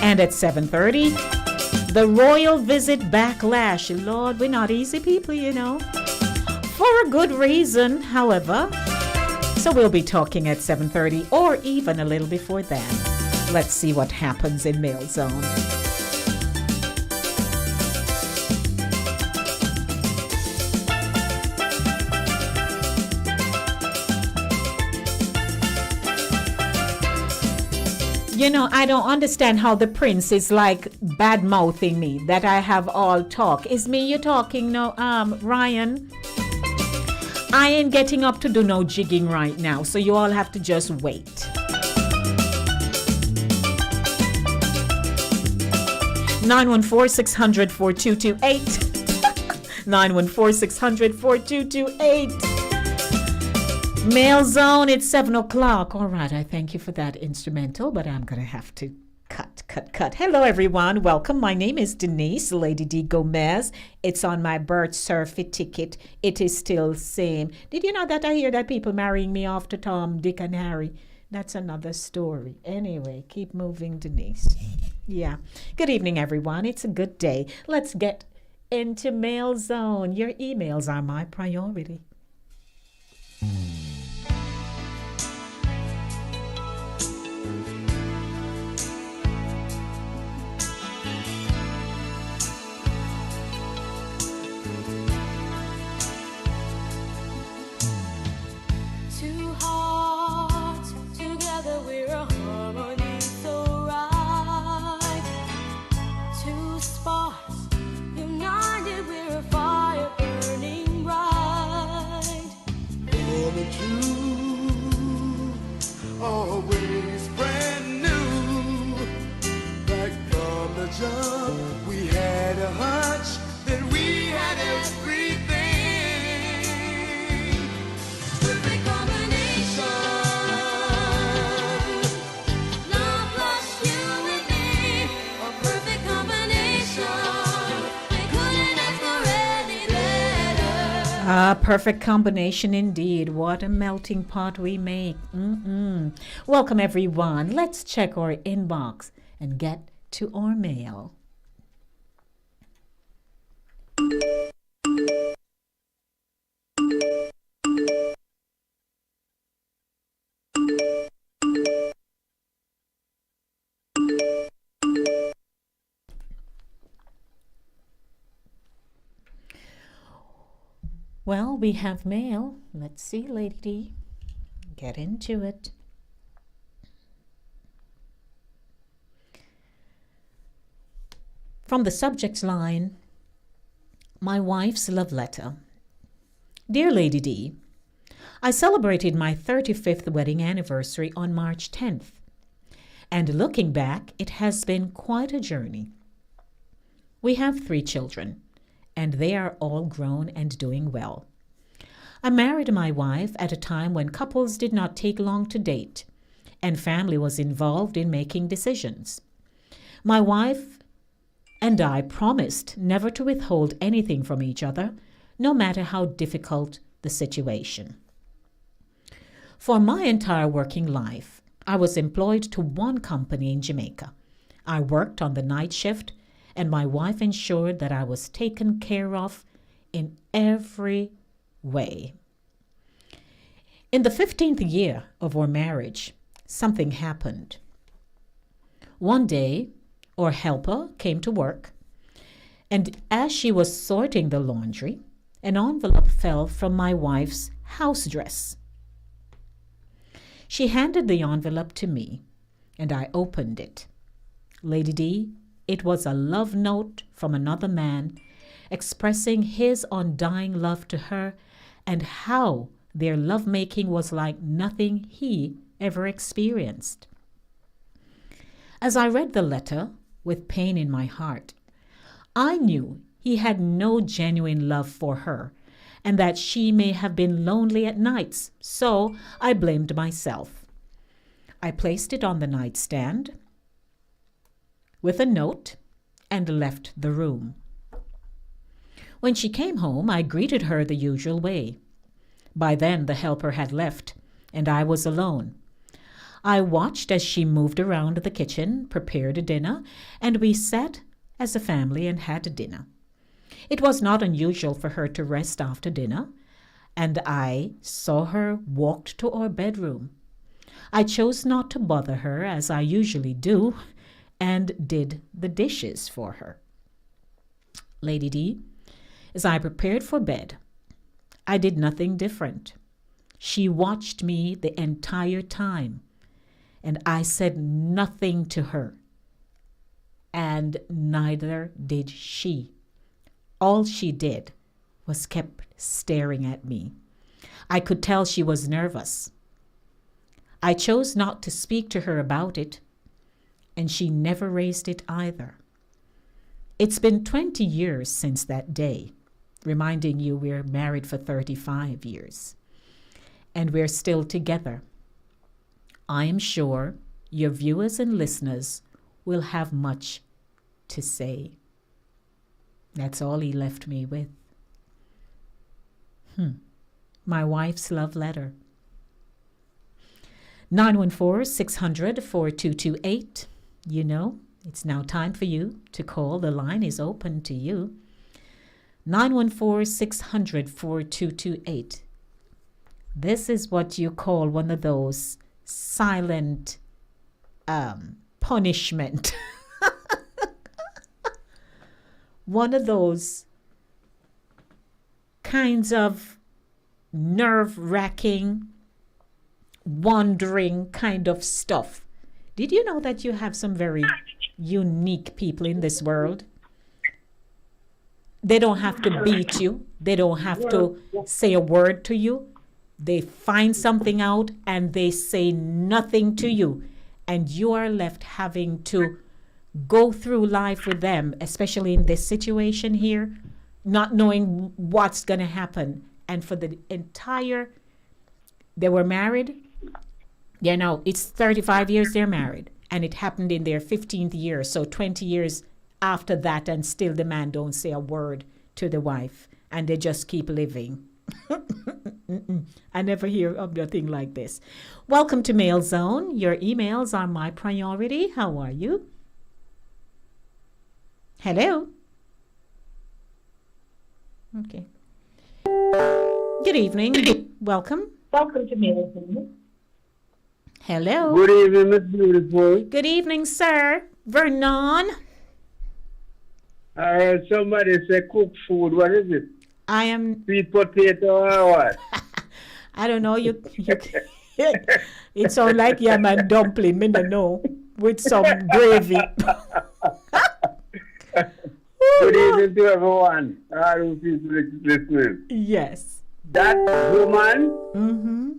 And at 7:30, the royal visit backlash. Lord, we're not easy people, you know. For a good reason, however. So we'll be talking at 7:30 or even a little before that. Let's see what happens in Mail Zone. You know, I don't understand how the prince is like bad-mouthing me, that I have all talk. Is me you talking now, Ryan? I ain't getting up to do no jigging right now, so you all have to just wait. 914-600-4228. 914-600-4228. Mail Zone, it's 7 o'clock. All right, I thank you for that instrumental, but I'm going to have to cut. Hello, everyone. Welcome. My name is Denise, Lady D. Gomez. It's on my birth certificate. It is still same. Did you know that I hear that people marrying me off to Tom, Dick, and Harry? That's another story. Anyway, keep moving, Denise. Yeah. Good evening, everyone. It's a good day. Let's get into Mail Zone. Your emails are my priority. Always brand new. Right from the jump, we had a hunch that we had everything. Perfect combination. Love plus you and me. A perfect combination. We couldn't ask for any better. A perfect combination indeed. What a melting pot we make. Welcome, everyone. Let's check our inbox and get to our mail. Well, we have mail. Let's see, Lady D. Get into it. From the subject line, my wife's love letter. Dear Lady D, I celebrated my 35th wedding anniversary on March 10th. And looking back, it has been quite a journey. We have 3 children, and they are all grown and doing well. I married my wife at a time when couples did not take long to date, and family was involved in making decisions. My wife and I promised never to withhold anything from each other, no matter how difficult the situation. For my entire working life, I was employed to one company in Jamaica. I worked on the night shift, and my wife ensured that I was taken care of in every way. In the 15th year of our marriage, something happened. One day, our helper came to work, and as she was sorting the laundry, an envelope fell from my wife's house dress. She handed the envelope to me, and I opened it. Lady D, it was a love note from another man expressing his undying love to her and how their lovemaking was like nothing he ever experienced. As I read the letter with pain in my heart, I knew he had no genuine love for her and that she may have been lonely at nights, so I blamed myself. I placed it on the nightstand with a note and left the room. When she came home, I greeted her the usual way. By then, the helper had left, and I was alone. I watched as she moved around the kitchen, prepared dinner, and we sat as a family and had dinner. It was not unusual for her to rest after dinner, and I saw her walk to our bedroom. I chose not to bother her, as I usually do, and did the dishes for her. Lady D, as I prepared for bed, I did nothing different. She watched me the entire time, and I said nothing to her, and neither did she. All she did was kept staring at me. I could tell she was nervous. I chose not to speak to her about it, and she never raised it either. It's been 20 years since that day, reminding you we're married for 35 years. and we're still together, I am sure your viewers and listeners will have much to say. That's all he left me with. My wife's love letter. 914-600-4228. You know, it's now time for you to call. The line is open to you. 914-600-4228. This is what you call one of those silent punishment. One of those kinds of nerve-wracking, wandering kind of stuff. Did you know that you have some very unique people in this world? They don't have to beat you. They don't have to say a word to you. They find something out and they say nothing to you. And you are left having to go through life with them, especially in this situation here, not knowing what's going to happen. And for the entire, they were married. Yeah, no, it's 35 years they're married. And it happened in their 15th year. So 20 years after that, and still the man don't say a word to the wife. And they just keep living. I never hear of nothing like this. Welcome to Mail Zone. Your emails are my priority. How are you? Hello? Okay. Good evening. Welcome. Welcome to Mail Zone. Hello. Good evening, Miss Beautiful. Good evening, sir. Vernon. I heard somebody say cook food. What is it? I am... Sweet potato or what? I don't know. You it sounds like yam and dumpling, me no know, with some gravy. Good evening to everyone. All who is listening. Yes. That woman,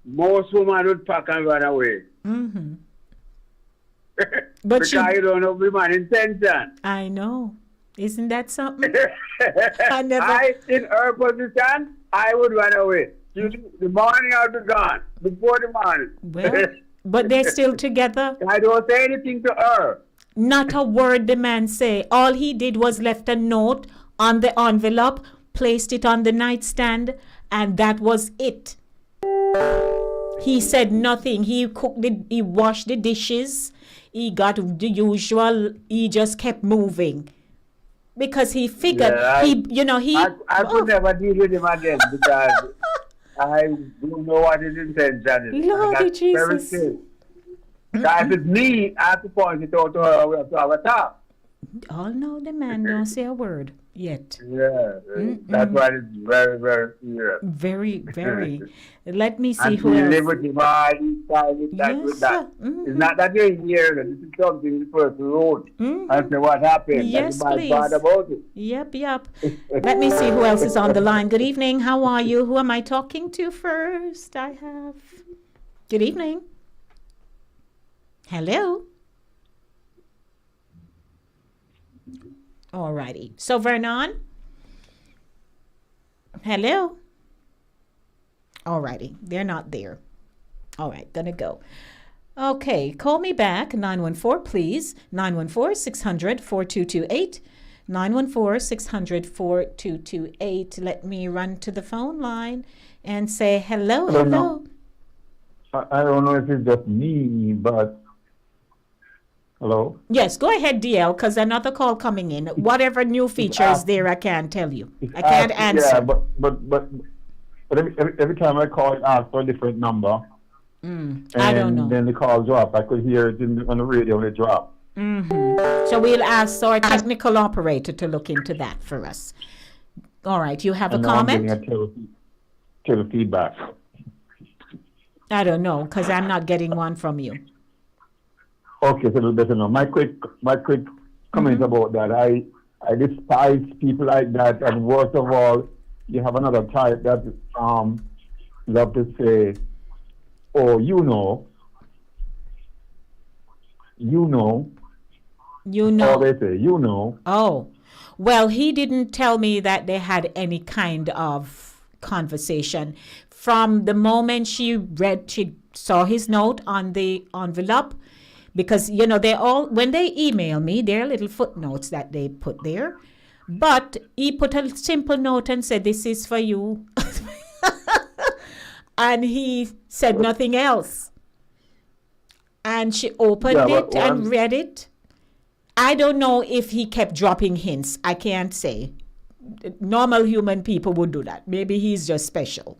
most women would pack and run away. But because you don't know the man's intention. I know. Isn't that something? In her position, I would run away. The morning I would be gone. Before the morning. Well, but they're still together. I don't say anything to her. Not a word the man say. All he did was left a note on the envelope, placed it on the nightstand, and that was it. He said nothing. He washed the dishes. He got the usual. He just kept moving. Because he figured, I could never deal with him again because I don't know what his intention is. Lord Jesus. Very true. If it's me, I have to point it out to her. We have to have a talk. Oh no, the man don't say a word yet. Yeah, that's why it's very, very serious. Very, very. Let me see and who else. Live with him all this time with that, with that. It's not that you're here. This is something the person wrote. And say what happened. Yes, please. Bad about it. Yep. Let me see who else is on the line. Good evening. How are you? Who am I talking to first? I have. Good evening. Hello. Alrighty. So Vernon. Hello. Alrighty. They're not there. All right. Gonna go. Okay. Call me back. 914, please. 914-600-4228. 914-600-4228. Let me run to the phone line and say hello. Hello. I don't know if it's just me, but... Hello? Yes, go ahead, DL, because another call coming in. Whatever new features there, I can't tell you. I can't answer. Yeah, but every time I call, it asks for a different number. I don't know. And then the call drop. I could hear it on the radio, it dropped. So we'll ask our technical operator to look into that for us. All right, you have a comment? I'm getting a feedback. I don't know, because I'm not getting one from you. Okay, so better know. My quick comment about that. I despise people like that, and worst of all, you have another type that love to say, "Oh, you know." Or they say, "You know." Oh, well, he didn't tell me that they had any kind of conversation. From the moment she saw his note on the envelope, because, you know, when they email me, there are little footnotes that they put there. But he put a simple note and said, "This is for you." And he said nothing else. And she opened it and read it. I don't know if he kept dropping hints. I can't say. Normal human people would do that. Maybe he's just special.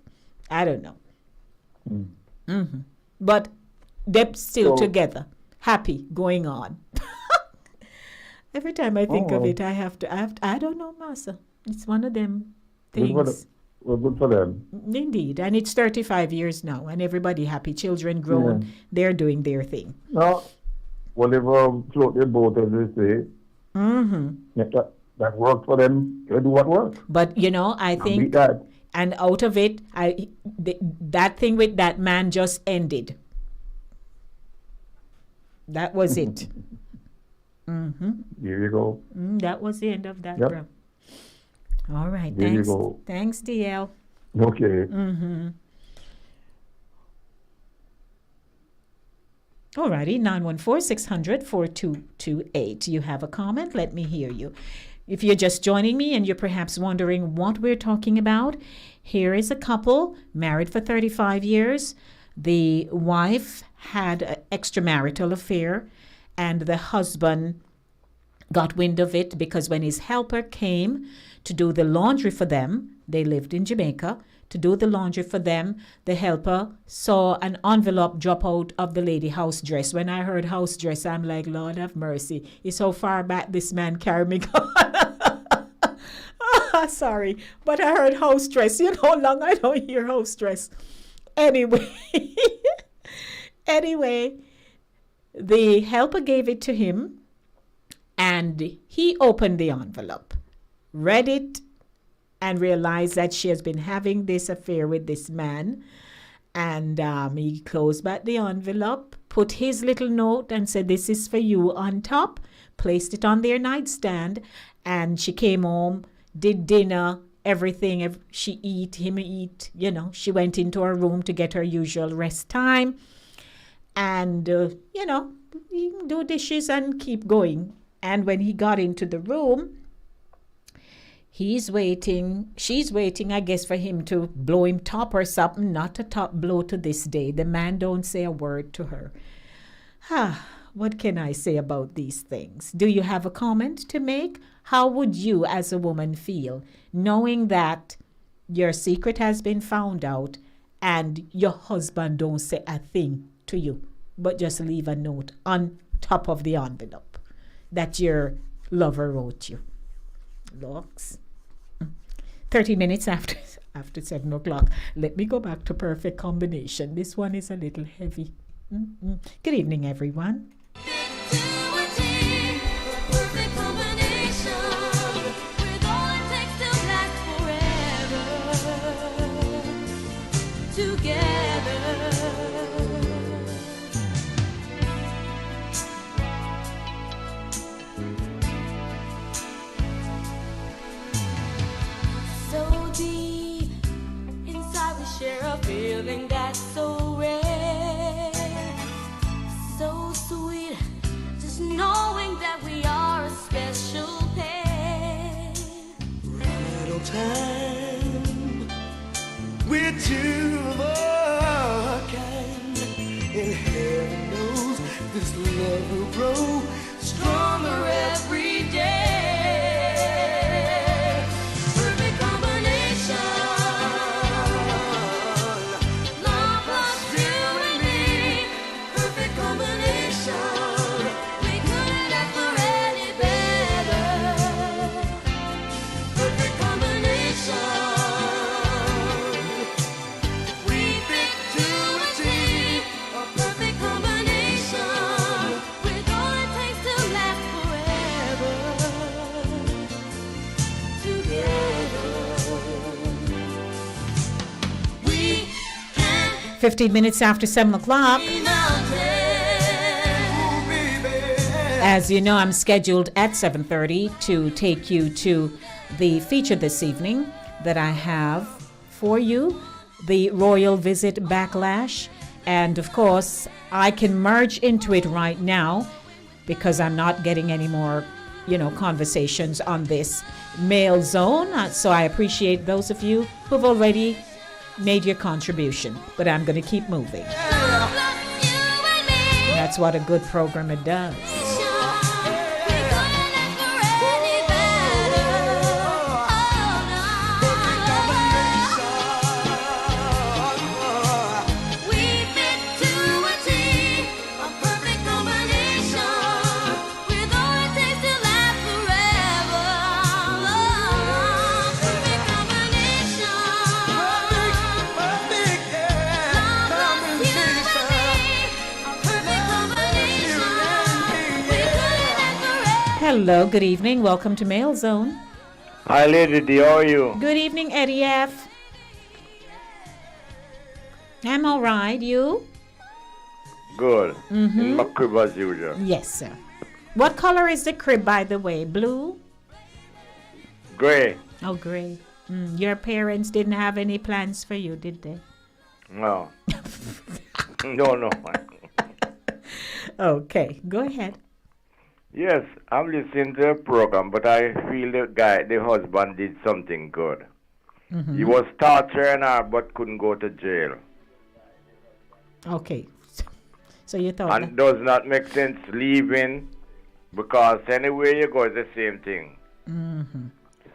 I don't know. Mm-hmm. But they're still together, happy, going on. Every time I think of it, I don't know, Massa. It's one of them things. Good for them. Indeed. And it's 35 years now, and everybody happy. Children grown. Yeah. They're doing their thing. No, whatever float their boat, as they say. Mm-hmm. That worked for them. They do what works. But, you know, I think, and out of it, that thing with that man just ended. That was it. Mm-hmm. Here you go. That was the end of that. Yep. All right. There Thanks. You go. Thanks, DL. Okay. Mm-hmm. All righty. 914-600-4228. You have a comment? Let me hear you. If you're just joining me and you're perhaps wondering what we're talking about, here is a couple married for 35 years. The wife had an extramarital affair, and the husband got wind of it because when his helper came to do the laundry for them, they lived in Jamaica, to do the laundry for them, the helper saw an envelope drop out of the lady house dress. When I heard house dress, I'm like, Lord have mercy. It's how far back this man carried me. Sorry, but I heard house dress. You know how long I don't hear house dress. Anyway, the helper gave it to him, and he opened the envelope, read it, and realized that she has been having this affair with this man. And he closed back the envelope, put his little note and said, "This is for you" on top, placed it on their nightstand, and she came home, did dinner, everything. She eat, him eat, you know. She went into her room to get her usual rest time. And, you know, do dishes and keep going. And when he got into the room, she's waiting, I guess, for him to blow him top or something. Not a top blow to this day. The man don't say a word to her. What can I say about these things? Do you have a comment to make? How would you as a woman feel knowing that your secret has been found out and your husband don't say a thing to you, but just leave a note on top of the envelope that your lover wrote you? Looks 30 minutes after 7 o'clock. Let me go back to perfect combination. This one is a little heavy. Good evening, everyone. Share a feeling that's so rare, so sweet, just knowing that we are a special pair. Right on time, we're two of a kind, and heaven knows this love will grow stronger every day. We 15 minutes after 7 o'clock. As you know, I'm scheduled at 7:30 to take you to the feature this evening that I have for you, the royal visit backlash. And of course, I can merge into it right now because I'm not getting any more, conversations on this mail zone. So I appreciate those of you who've already made your contribution, but I'm going to keep moving. That's what a good programmer does. Hello, good evening. Welcome to Mail Zone. Hi, Lady D. How are you? Good evening, Eddie F. I'm all right. You? Good. In my crib as usual. Yes, sir. What color is the crib, by the way? Blue? Gray. Oh, gray. Your parents didn't have any plans for you, did they? No. No. Okay, go ahead. Yes, I'm listening to the program, but I feel the husband did something good. He was torturing her, but couldn't go to jail. Okay. So you thought... And does not make sense leaving, because anywhere you go, it's the same thing.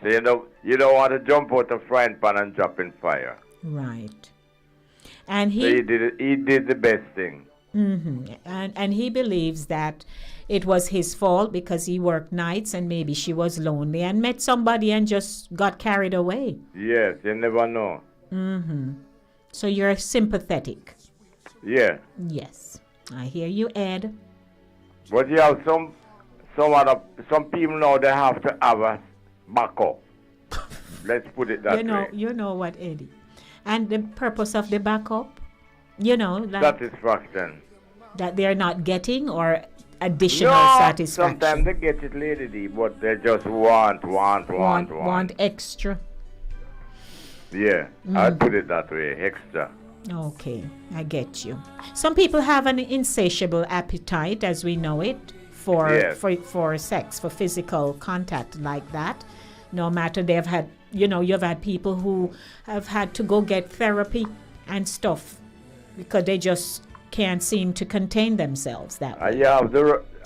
So you don't want to jump out of frying pan and drop in fire. Right. And so he did the best thing. And he believes that it was his fault because he worked nights and maybe she was lonely and met somebody and just got carried away. Yes, you never know. So you're sympathetic. Yeah. Yes, I hear you, Ed. But you have some people now, they have to have a backup. Let's put it that way. You know what, Eddie? And the purpose of the backup? Like satisfaction. That they're not getting, or additional no, satisfaction? Sometimes they get it, Lady D, but they just want extra. Yeah, I'd put it that way, extra. Okay, I get you. Some people have an insatiable appetite, as we know it, for sex, for physical contact like that. No matter they've had, you've had people who have had to go get therapy and stuff because they just can't seem to contain themselves that way. You have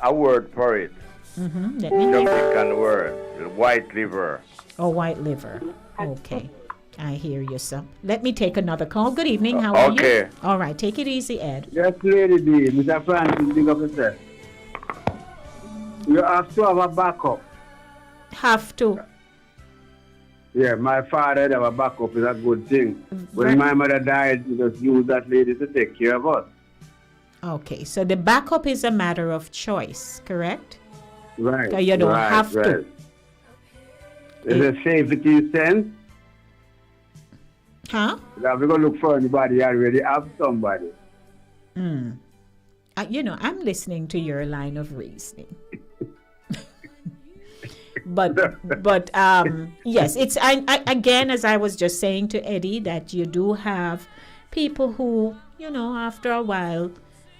a word for it. Jamaican word, white liver. Oh, white liver. Okay. I hear you, sir. Let me take another call. Good evening. How are you? Okay. All right. Take it easy, Ed. Yes, Lady D. Mr. Francis, big up yourself. You have to have a backup. Have to? Yeah, my father had a backup is a good thing. When my mother died, we just used that lady to take care of us. Okay, so the backup is a matter of choice, correct? Right. So you don't have to. It's a safety sense. Huh? If we go look for anybody, you already have somebody. I'm listening to your line of reasoning. But yes, it's again, as I was just saying to Eddie, that you do have people who, after a while,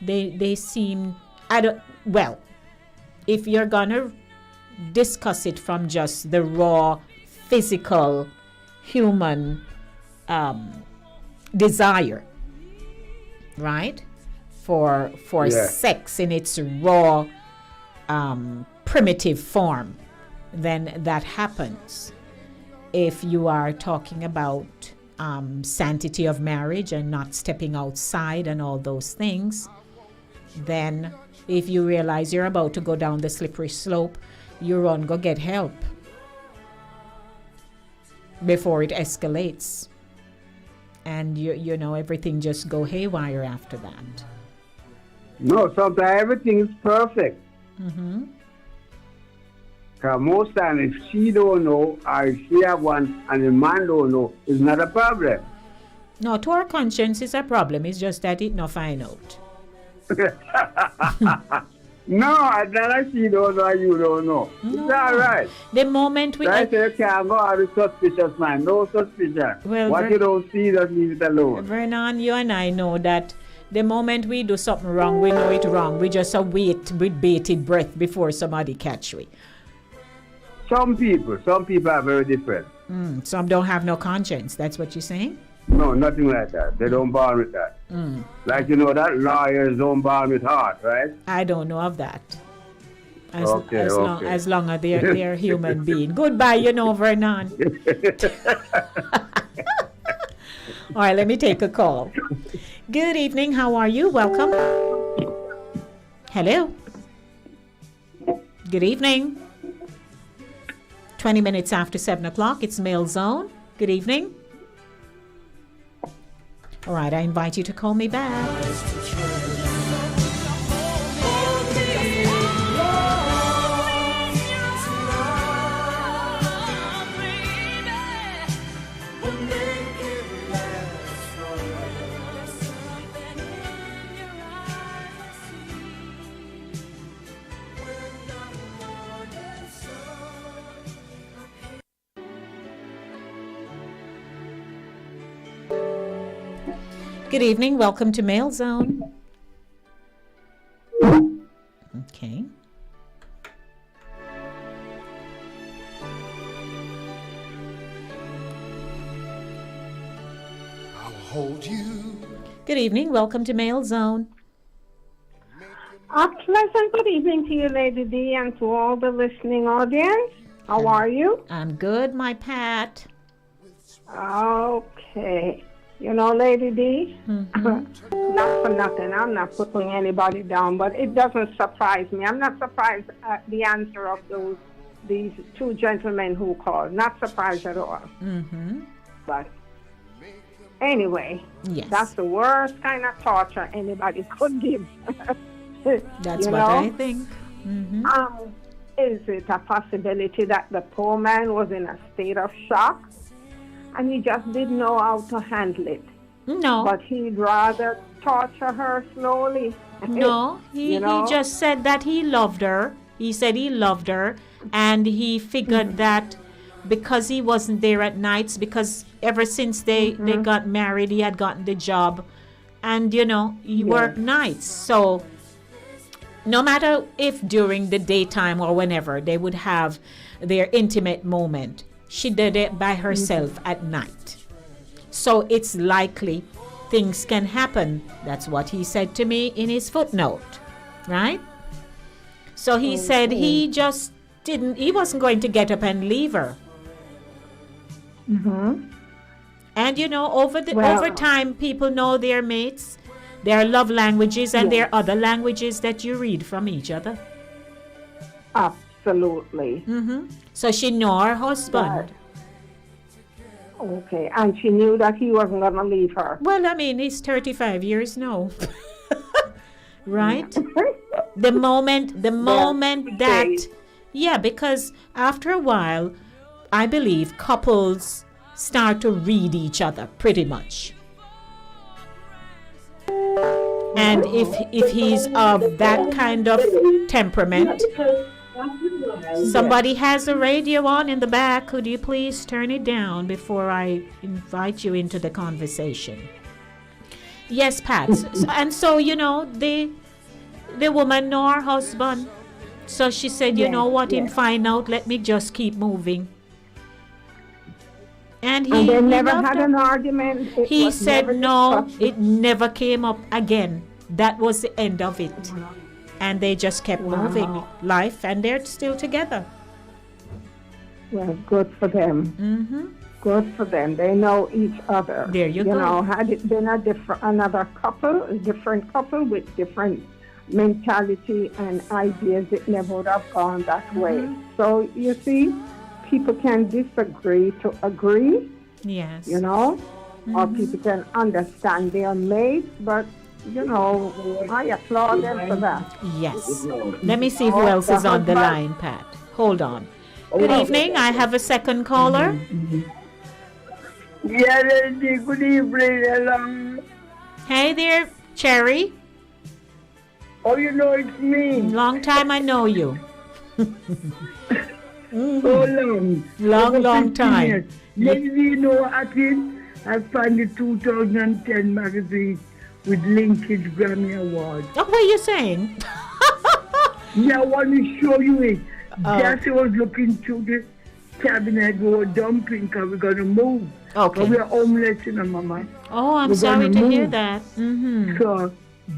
they seem, if you're gonna discuss it from just the raw physical human desire, right, for sex in its raw primitive form, then that happens. If you are talking about sanctity of marriage and not stepping outside and all those things, then if you realize you're about to go down the slippery slope, you run, go get help before it escalates. And everything just go haywire after that. No, sometimes everything is perfect. Because most times if she don't know or if she have one and the man don't know, it's not a problem. No, to our conscience it's a problem. It's just that it not find out. No, that I see don't know, you don't know. No. It's all right. The moment we... I say you can't go out with suspicious man. No suspicion. Well, what you don't see, just leave it alone. Vernon, you and I know that the moment we do something wrong, we know it wrong. We just wait with bated breath before somebody catch we. Some people are very different. Some don't have no conscience. That's what you're saying? No, nothing like that. They don't born with that. Like, you know, that lawyers don't born with heart, right? I don't know of that. As Okay. long as they're human being. Goodbye, you know, Vernon. All right, let me take a call. Good evening. How are you? Welcome. Hello. Good evening. 20 minutes after 7 o'clock. It's Mail Zone. Good evening. All right, I invite you to call me back. Good evening. Welcome to Mail Zone. Okay. I'll hold you. Good evening. Welcome to Mail Zone. A pleasant good evening to you, Lady D, and to all the listening audience. How are you? I'm good, my Pat. Okay. You know, Lady D, not for nothing, I'm not putting anybody down, but it doesn't surprise me. I'm not surprised at the answer of these two gentlemen who called. Not surprised at all. But anyway, that's the worst kind of torture anybody could give. That's what I think. Is it a possibility that the poor man was in a state of shock? And he just didn't know how to handle it. No. But he'd rather torture her slowly. No, he just said that he loved her. He said he loved her. And he figured that because he wasn't there at nights, because ever since they got married, he had gotten the job. And, you know, he worked nights. So no matter if during the daytime or whenever they would have their intimate moment, she did it by herself at night. So it's likely things can happen. That's what he said to me in his footnote, right? So he said he just he wasn't going to get up and leave her. And you know, over time, people know their mates, their love languages, and their other languages that you read from each other. Absolutely. So she knew her husband. Okay, and she knew that he wasn't going to leave her. Well, I mean, he's 35 years now. Right? The moment that... Yeah, because after a while, I believe couples start to read each other pretty much. And if he's of that kind of temperament... Somebody has a radio on in the back. Could you please turn it down before I invite you into the conversation? Yes, Pat. And so, you know, the woman nor her husband. So she said, you know what, him find out, let me just keep moving. And they never had an argument. He said no, it never came up again. That was the end of it. And they just kept moving life, and they're still together. Well, good for them. Good for them. They know each other. There you go. You know, had it been a different couple with different mentality and ideas, it never would have gone that way. So, you see, people can disagree to agree. Yes. You know, or people can understand their mate, but you know, I applaud them for that. Yes. Let me see who else is on the line, Pat. Hold on. Good evening. I have a second caller. Yeah, lady, good evening. Hey there, Cherry. Oh, you know it's me. Long time I know you. So long. Long time. Years. Lady, you know what happened? I found the 2010 magazine with Linkage Grammy Award. Oh, what are you saying? Yeah, I want to show you it. Jesse was looking through the cabinet. We were dumping because we're going to move. Okay. But we're homeless, you know, Mama. Oh, I'm We're sorry gonna to hear move. that. Mm-hmm. So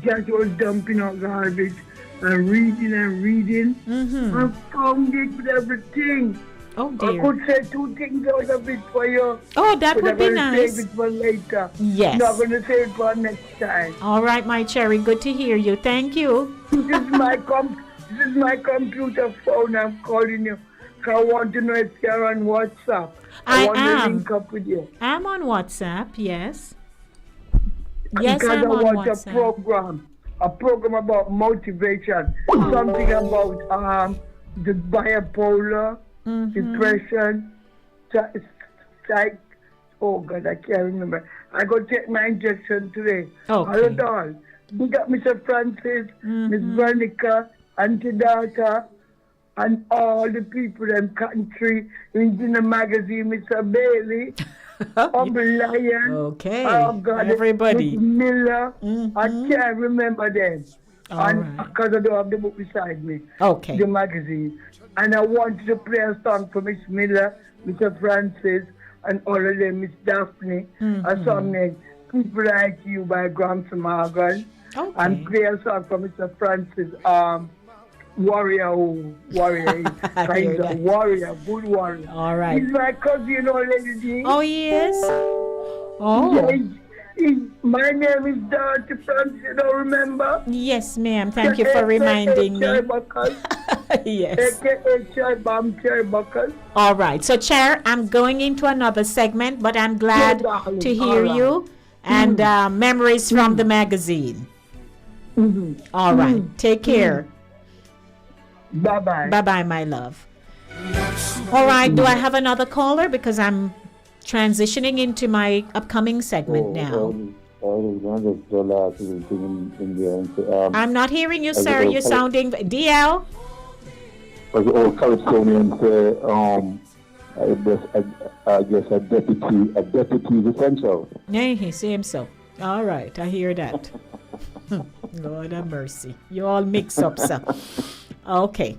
Jesse was dumping out garbage and reading. Mm-hmm. I found it with everything. Oh, I dear. could say 2 things out of it for you. Oh, that but would I'm be gonna nice. Save it for later. Yes. Not going to save it for next time. All right, my cherry. Good to hear you. Thank you. This is my computer phone. I'm calling you. So I want to know if you're on WhatsApp. I want to link up with you. I'm on WhatsApp, yes. Yes, because I'm I on want WhatsApp. a program about motivation, something about the bipolar, depression, oh God, I can't remember. I go take my injection today. Okay. Hold on. We got Mr. Francis, Miss Veronica, Auntie Data, and all the people in country in the magazine, Mr. Bailey, Lion. Okay. Oh God, Everybody. Miss Miller. I can't remember them. All Because I don't have the book beside me. Okay. The magazine. And I wanted to play a song for Miss Miller, Mr. Francis, and all of them, Miss Daphne. A song named People Like You by Gramps Morgan. Okay. And play a song for Mr. Francis, Warrior. Kind of warrior, good warrior. All right. He's my cousin, you know, Lady D. Oh, yes? Oh. My name is Dorothy Francis, you don't remember? Yes, ma'am. Thank you for reminding me. Yes. All right. So, Chair, I'm going into another segment, but I'm glad to hear you. And memories from the magazine. All right. Take care. Bye-bye. Bye-bye, my love. All right. Do I have another caller? Because I'm transitioning into my upcoming segment now. I'm not hearing you, sir. You're sounding... DL? As the old Calypsonian say, I guess a deputy is essential. Yeah, he seems so. All right, I hear that. Lord have mercy. You all mix up, sir. Okay.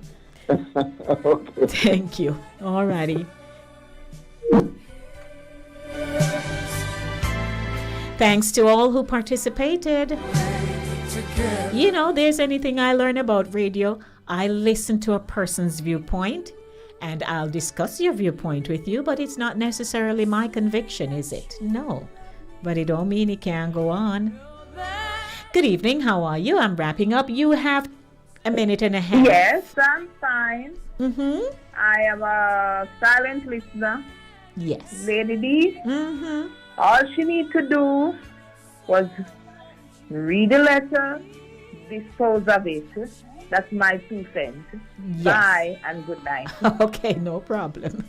Okay. Thank you. All righty. Thanks to all who participated. You know, there's anything I learn about radio, I listen to a person's viewpoint and I'll discuss your viewpoint with you, but it's not necessarily my conviction, is it? No. But it don't mean it can't go on. Good evening, how are you? I'm wrapping up. You have a minute and a half. Yes, I'm fine. Mm-hmm. I am a silent listener. Yes. Lady D. Mm-hmm. All she need to do was read the letter, dispose of it. That's my 2 cents. Yes. Bye and good night. Okay, no problem.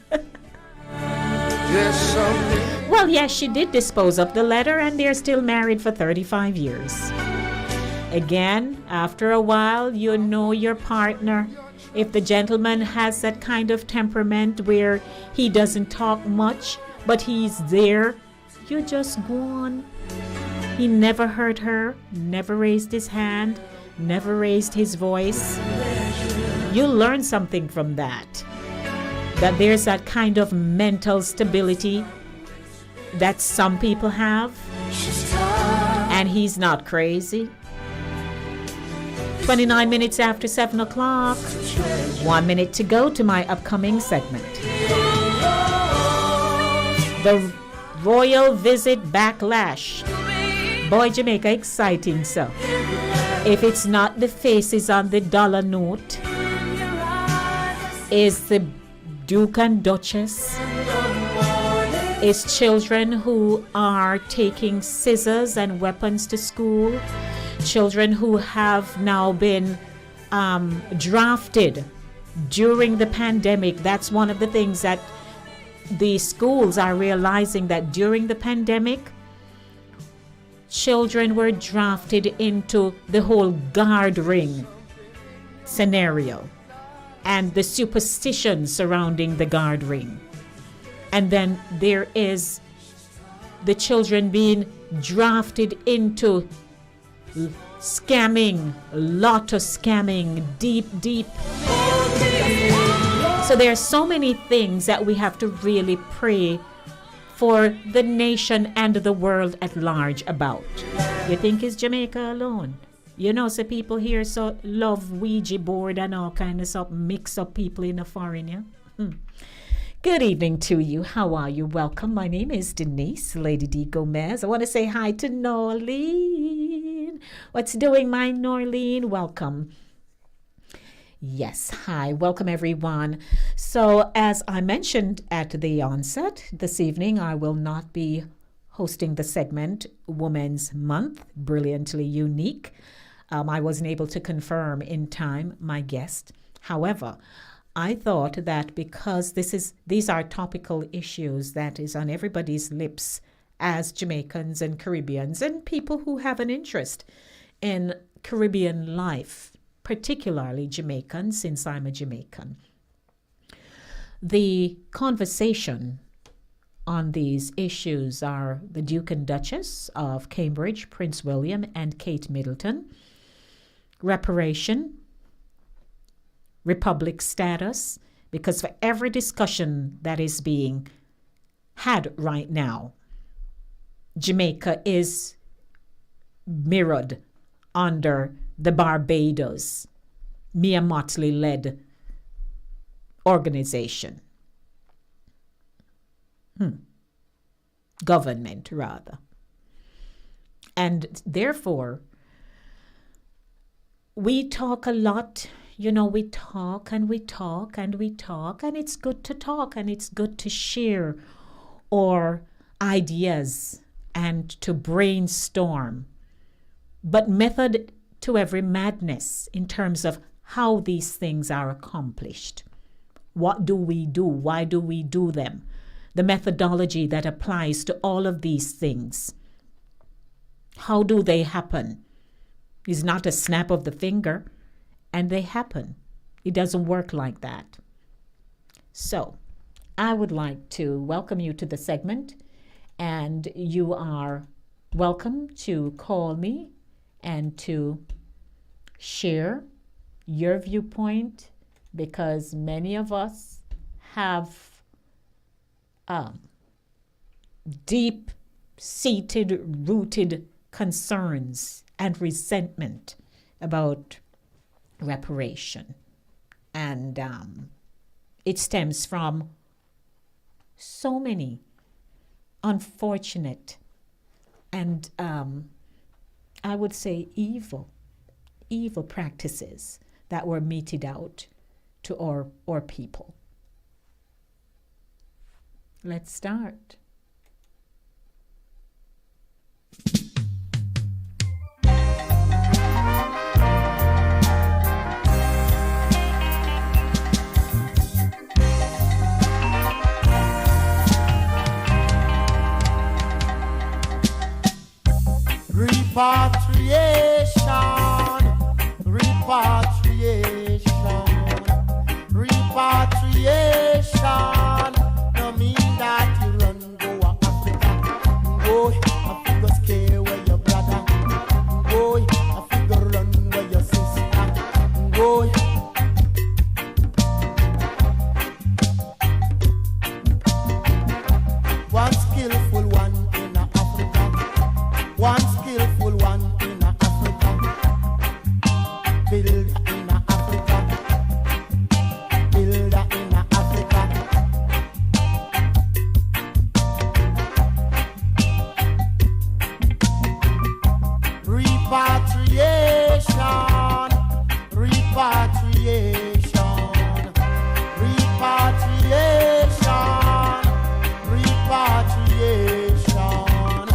Well, yes, she did dispose of the letter and they're still married for 35 years. Again, after a while, you know your partner. If the gentleman has that kind of temperament where he doesn't talk much, but he's there, you just go on. He never hurt her, never raised his hand, never raised his voice. You learn something from that. That there's that kind of mental stability that some people have. And he's not crazy. 29 minutes after 7 o'clock. 1 minute to go to my upcoming segment. The Royal Visit Backlash. Boy, Jamaica, exciting so. If it's not the faces on the dollar note, is the Duke and Duchess, is children who are taking scissors and weapons to school, children who have now been drafted during the pandemic. That's one of the things that the schools are realizing, that during the pandemic, children were drafted into the whole guard ring scenario and the superstition surrounding the guard ring. And then there is the children being drafted into scamming, lotto scamming, deep. So there are so many things that we have to really pray for the nation and the world at large about. You think it's Jamaica alone? You know, so people here so love Ouija board and all kind of stuff, mix up people in the foreign, yeah? Good evening to you. How are you? Welcome. My name is Denise, Lady D. Gomez. I want to say hi to Norleen. What's doing, my Norleen? Welcome. Yes, hi. Welcome, everyone. So, as I mentioned at the onset, this evening I will not be hosting the segment Women's Month, Brilliantly Unique. I wasn't able to confirm in time my guest. However, I thought that because these are topical issues that is on everybody's lips as Jamaicans and Caribbeans and people who have an interest in Caribbean life, particularly Jamaican, since I'm a Jamaican. The conversation on these issues are the Duke and Duchess of Cambridge, Prince William and Kate Middleton, reparation, republic status, because for every discussion that is being had right now, Jamaica is mirrored under the Barbados Mia Motley-led organization. Government, rather. And therefore, we talk a lot. You know, we talk and we talk and we talk, and it's good to talk and it's good to share our ideas and to brainstorm. But method to every madness in terms of how these things are accomplished. What do we do? Why do we do them? The methodology that applies to all of these things. How do they happen? It's not a snap of the finger, and they happen. It doesn't work like that. So, I would like to welcome you to the segment, and you are welcome to call me and to share your viewpoint, because many of us have deep-seated, rooted concerns and resentment about reparation. And it stems from so many unfortunate and I would say evil practices that were meted out to our people. Let's start. Repatriation. No mean that you run go Africa. Go, I figure scare where your brother. Go, I figure run where your sister. Go. One skillful one in Africa. One skillful one in Africa. Build in Africa. Builder in Africa. Repatriation. Repatriation. Repatriation. Repatriation.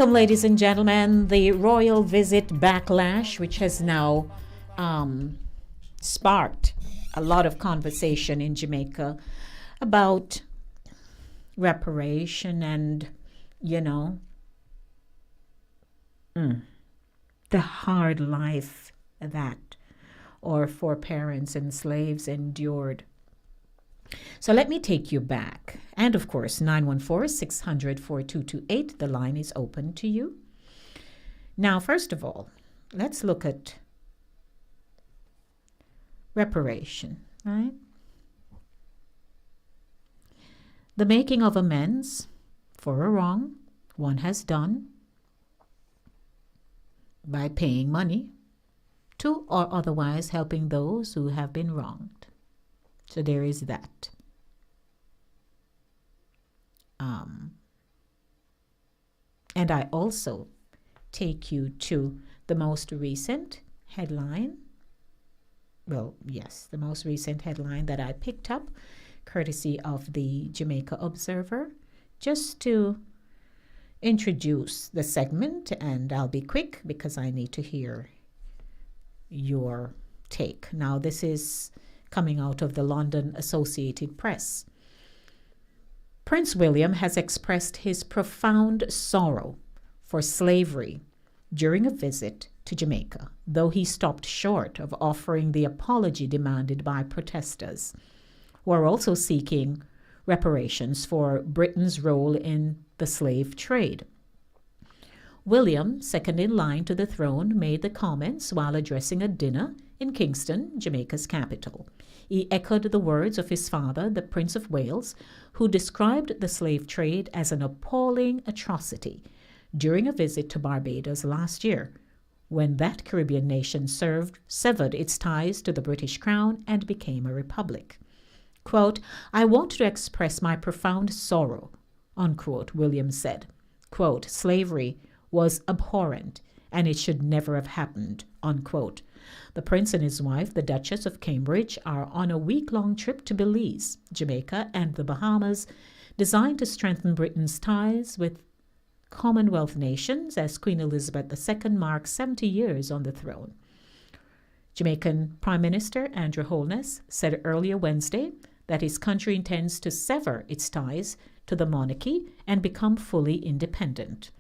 Welcome, ladies and gentlemen. The royal visit backlash, which has now sparked a lot of conversation in Jamaica about reparation and, the hard life that our foreparents and slaves endured. So let me take you back. And of course, 914-600-4228, the line is open to you. Now, first of all, let's look at reparation, right? The making of amends for a wrong one has done by paying money to or otherwise helping those who have been wronged. So there is that. And I also take you to the most recent headline. Well, yes, the most recent headline that I picked up, courtesy of the Jamaica Observer, just to introduce the segment, and I'll be quick because I need to hear your take. Now, this is coming out of the London Associated Press. Prince William has expressed his profound sorrow for slavery during a visit to Jamaica, though he stopped short of offering the apology demanded by protesters, who are also seeking reparations for Britain's role in the slave trade. William, second in line to the throne, made the comments while addressing a dinner in Kingston, Jamaica's capital. He echoed the words of his father, the Prince of Wales, who described the slave trade as an appalling atrocity during a visit to Barbados last year, when that Caribbean nation severed its ties to the British Crown and became a republic. Quote, "I want to express my profound sorrow," unquote, William said. Quote, "Slavery was abhorrent and it should never have happened," unquote. The prince and his wife, the Duchess of Cambridge, are on a week-long trip to Belize, Jamaica, and the Bahamas, designed to strengthen Britain's ties with Commonwealth nations as Queen Elizabeth II marks 70 years on the throne. Jamaican Prime Minister Andrew Holness said earlier Wednesday that his country intends to sever its ties to the monarchy and become fully independent.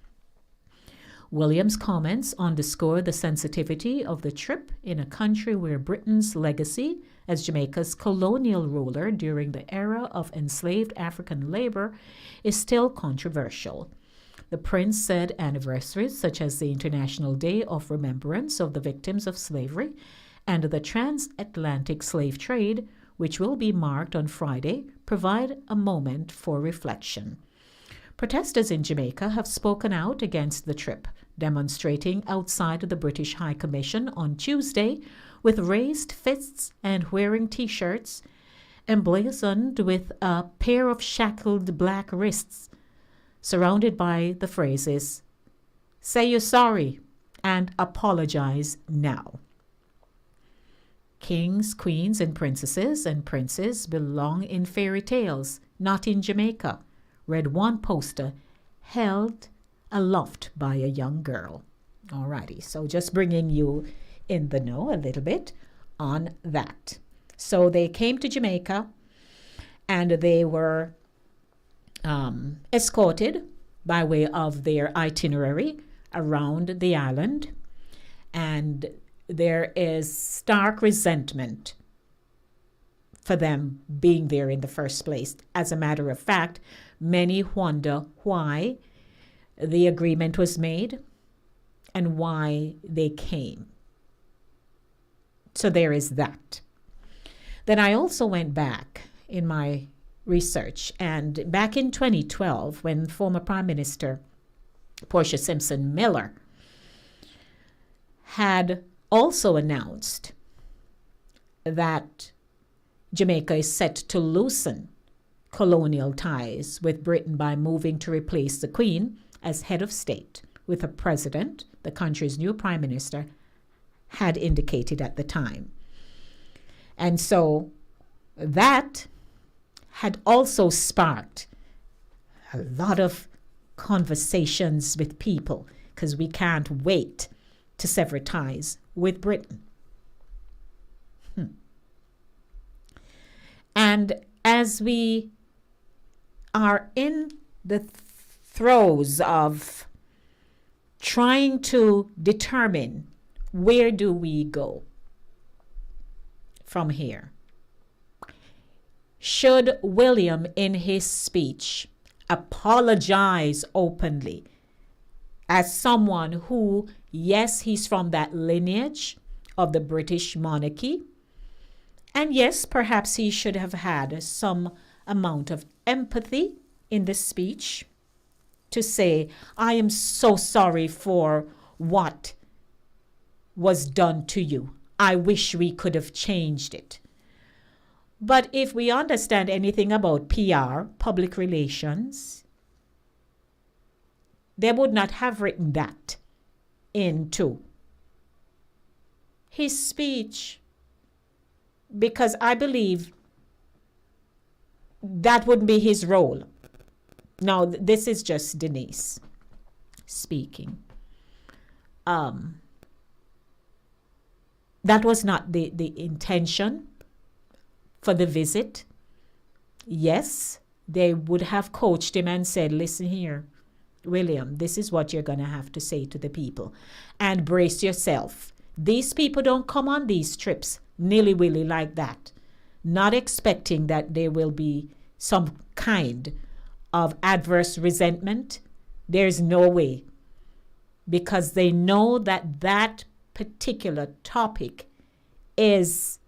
William's comments underscore the sensitivity of the trip in a country where Britain's legacy as Jamaica's colonial ruler during the era of enslaved African labor is still controversial. The prince said anniversaries such as the International Day of Remembrance of the Victims of Slavery and the transatlantic slave trade, which will be marked on Friday, provide a moment for reflection. Protesters in Jamaica have spoken out against the trip, demonstrating outside the British High Commission on Tuesday with raised fists and wearing T-shirts emblazoned with a pair of shackled black wrists, surrounded by the phrases, "Say you're sorry" and "apologize now." Kings, queens, and princes belong in fairy tales, not in Jamaica, read one poster held aloft by a young girl. Alrighty, so just bringing you in the know a little bit on that. So they came to Jamaica and they were escorted by way of their itinerary around the island, and there is stark resentment for them being there in the first place. As a matter of fact, many wonder why the agreement was made and why they came. So there is that. Then I also went back in my research, and back in 2012, when former Prime Minister Portia Simpson Miller had also announced that Jamaica is set to loosen colonial ties with Britain by moving to replace the Queen as head of state with a president, the country's new prime minister had indicated at the time. And so that had also sparked a lot of conversations with people because we can't wait to sever ties with Britain. And as we are in the throes of trying to determine where do we go from here, should William in his speech apologize openly as someone who, yes, he's from that lineage of the British monarchy, and yes, perhaps he should have had some amount of empathy in the speech to say, I am so sorry for what was done to you. I wish we could have changed it. But if we understand anything about PR, public relations, they would not have written that into his speech, because I believe that wouldn't be his role. Now, this is just Denise speaking. That was not the intention for the visit. Yes, they would have coached him and said, listen here, William, this is what you're going to have to say to the people. And brace yourself. These people don't come on these trips nilly-willy like that, not expecting that there will be some kind of adverse resentment. There's no way, because they know that that particular topic is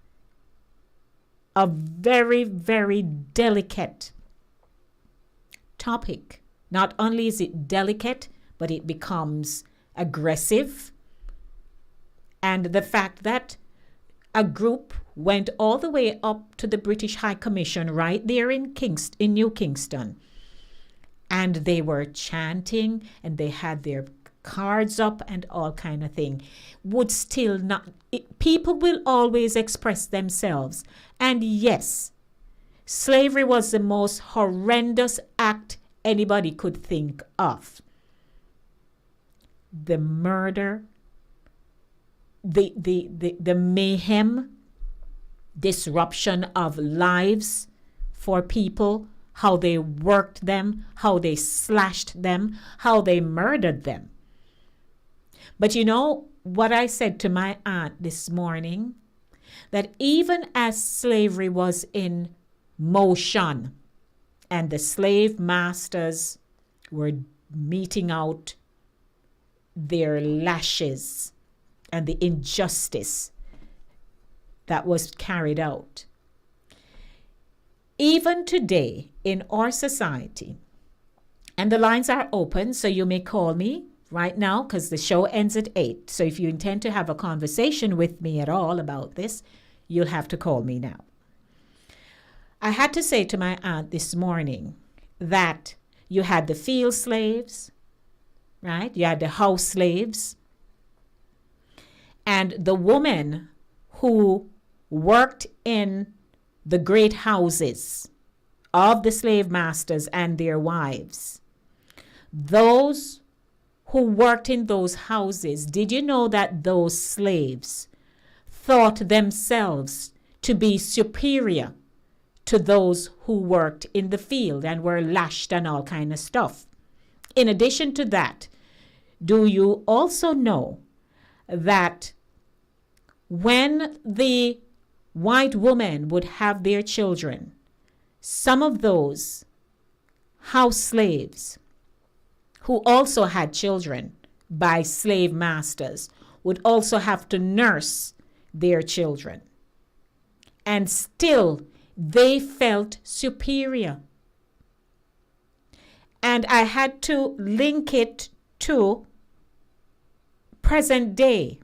a very, very delicate topic. Not only is it delicate, but it becomes aggressive. And the fact that a group went all the way up to the British High Commission right there in New Kingston, and they were chanting and they had their cards up and all kind of thing, would still not, people will always express themselves. And yes, slavery was the most horrendous act anybody could think of. The murder, the mayhem, disruption of lives for people, how they worked them, how they slashed them, how they murdered them. But you know what I said to my aunt this morning? That even as slavery was in motion and the slave masters were meting out their lashes and the injustice that was carried out, even today in our society, and the lines are open, so you may call me right now because the show ends at 8. So if you intend to have a conversation with me at all about this, you'll have to call me now. I had to say to my aunt this morning that you had the field slaves, right? You had the house slaves. And the women who worked in the great houses of the slave masters and their wives, those who worked in those houses, did you know that those slaves thought themselves to be superior to those who worked in the field and were lashed and all kind of stuff? In addition to that, do you also know that when the white woman would have their children, some of those house slaves who also had children by slave masters would also have to nurse their children. And still, they felt superior. And I had to link it to present day.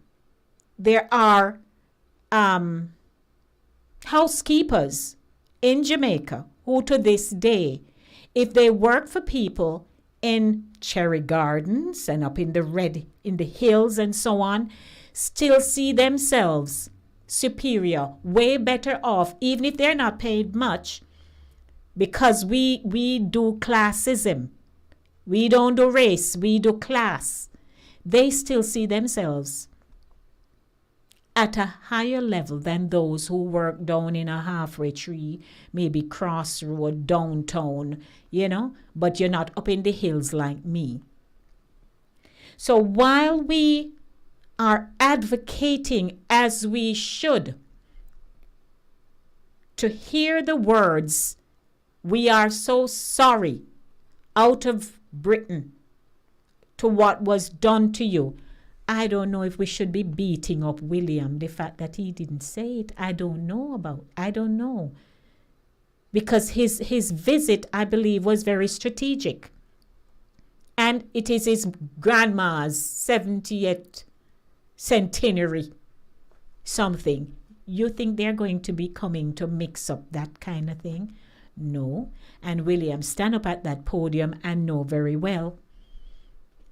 There are housekeepers in Jamaica who to this day, if they work for people in Cherry Gardens and up in the hills and so on, still see themselves superior, way better off, even if they're not paid much, because we do classism We don't do race, we do class. They still see themselves at a higher level than those who work down in a halfway tree, maybe crossroad, downtown, but you're not up in the hills like me. So while we are advocating, as we should, to hear the words, "We are so sorry," out of Britain to what was done to you, I don't know if we should be beating up William, the fact that he didn't say it. I don't know. Because his visit, I believe, was very strategic. And it is his grandma's 70th centenary something. You think they're going to be coming to mix up that kind of thing? No. And William, stand up at that podium and know very well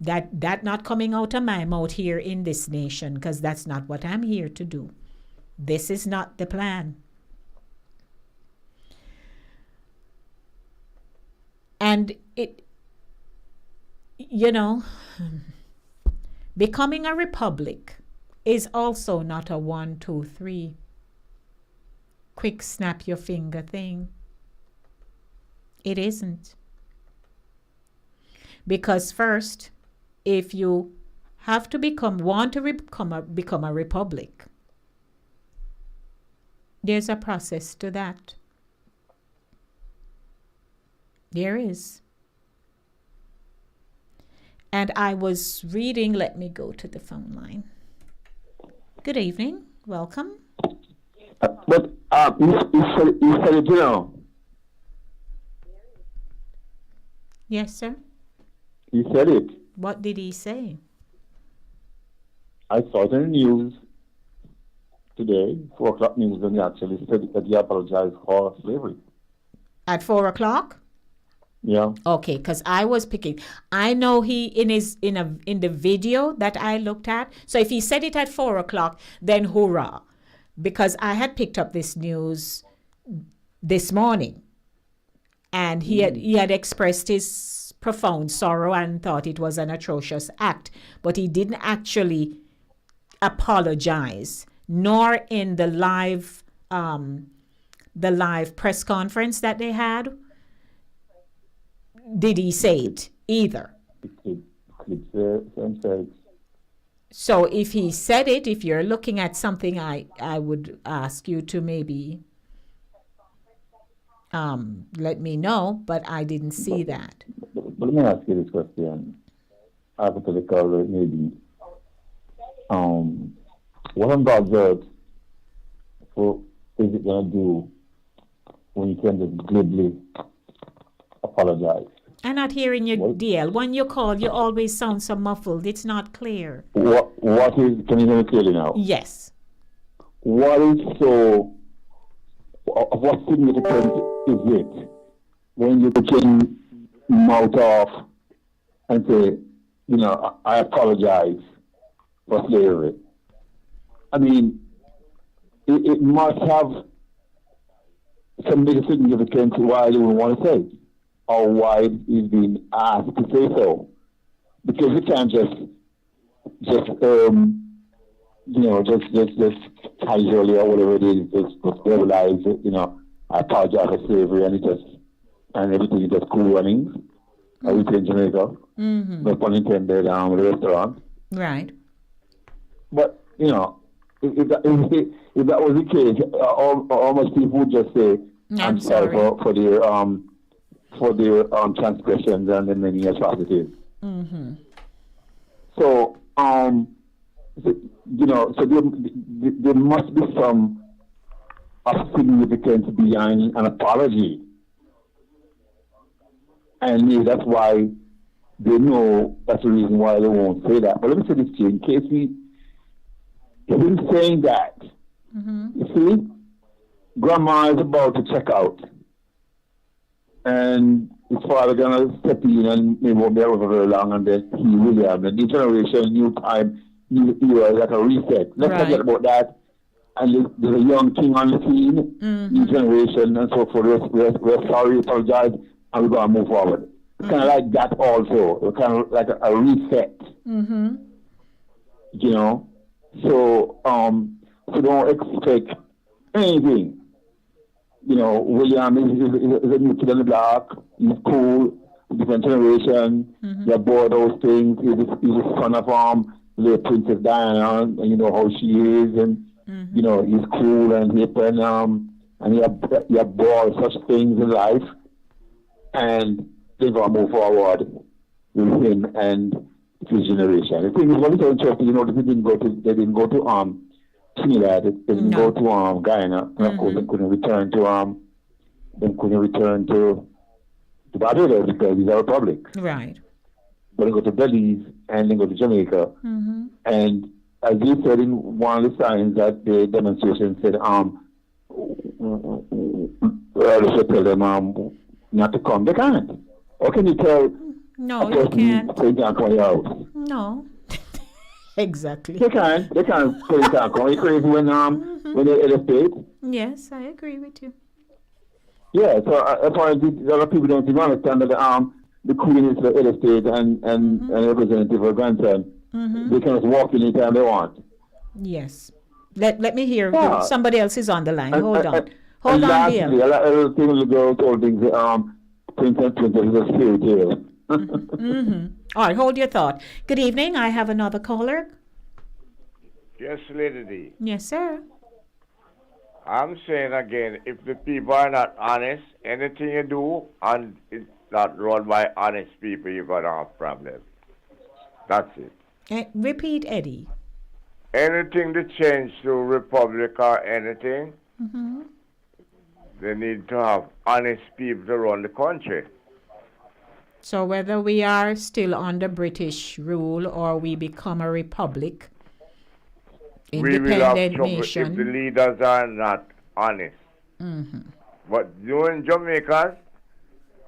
that not coming out of my mouth here in this nation, because that's not what I'm here to do. This is not the plan. And becoming a republic is also not a 1, 2, 3 quick snap your finger thing. It isn't. Because first, if you have to become a republic, there's a process to that. There is. And I was reading, let me go to the phone line. Good evening, welcome. But you said it, Yes, sir. He said it. What did he say? I saw it in the news today, 4 o'clock news, and he actually said that he apologized for slavery. At 4 o'clock? Yeah. Okay, because I was picking. I know he in the video that I looked at. So if he said it at 4 o'clock, then hurrah, because I had picked up this news this morning, and he had expressed his profound sorrow and thought it was an atrocious act, but he didn't actually apologize, nor in the live press conference that they had did he say it either. So if he said it, if you're looking at something, I would ask you to maybe let me know, but I didn't see that. But let me ask you this question. Hypothetical, maybe. What on God's earth is it going to do when you can just glibly apologize? I'm not hearing you, DL. When you call, you always sound so muffled. It's not clear. What is, can you hear me clearly now? Yes. What significance is it when you can mouth off and say, I apologize for slavery? I mean, it must have some big significance why you want to say, or why he's being asked to say so. Because you can't just casually or whatever it is, just verbalize it, I apologize for slavery, and everything is just cool running. I would say in Jamaica. Mm-hmm. No pun intended, with a restaurant. Right. But, if that was the case, almost people would just say, I'm sorry for their transgressions and the many atrocities. Mm-hmm. So, so there must be some significance behind an apology. And maybe that's why they know that's the reason why they won't say that. But let me say this to you, in case him saying that, you see, grandma is about to check out. And his father gonna step in and maybe won't be around for very long, and then he will have a new generation, new time, new era, like a reset. Let's forget about that. And there's a young king on the scene, new generation, and so forth. We're sorry, apologize, and we're gonna move forward. It's kind of like that also. It's kind of like a reset. Mm-hmm. You know? So, so don't expect anything. You know, William is a new kid on the block. He's cool, different generation. You're bored of those things. He's the son of the Princess Diana, and you know how she is, and you know he's cool and hip, and you're bored of such things in life, and they're gonna move forward with him and his generation. The thing is, what is so interesting, you know, they didn't go to Trinidad, they didn't go to Guyana, and of course they couldn't return to Barbados because it's a republic. Right. But they go to Belize and they go to Jamaica. And as you said in one of the signs that the demonstration said, they should tell them not to come. They can't. How can you tell No, a you person can't. to can't come to your house? No. Exactly. They can't say you can't come. It's crazy when they're in the state. Yes, I agree with you. Yeah, so apparently a lot of people don't even understand that the Queen is the head of state and representative of grandson. They can just walk in anytime they want. Yes. Let me hear. Yeah. Somebody else is on the line. Hold on. And Hold on, lastly, Bill. a lot of things the girl told things Prince and Princess is a fairy tale. All right, hold your thought. Good evening. I have another caller. Yes, Lady D. Yes, sir. I'm saying again, if the people are not honest, anything you do and it's not run by honest people, you're going to have problems. That's it. Repeat, Eddie. Anything to change to republic or anything, they need to have honest people to run the country. So whether we are still under British rule or we become a republic, We will have independent trouble nation. if the leaders are not honest. But you in Jamaica,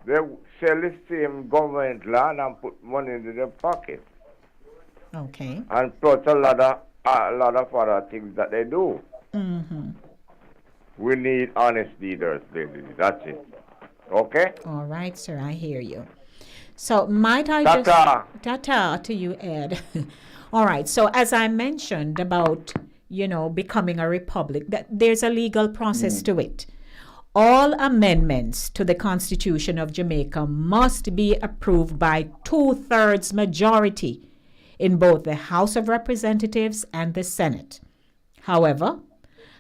they sell the same government land and put money into their pocket. Okay. And plus a lot of other things that they do. We need honest leaders, ladies. That's it. Okay? All right, sir. I hear you. So might I Ta-ta. just ta-ta to you, Ed. All right. So as I mentioned about, becoming a republic, that there's a legal process to it. All amendments to the Constitution of Jamaica must be approved by 2/3 majority in both the House of Representatives and the Senate. However,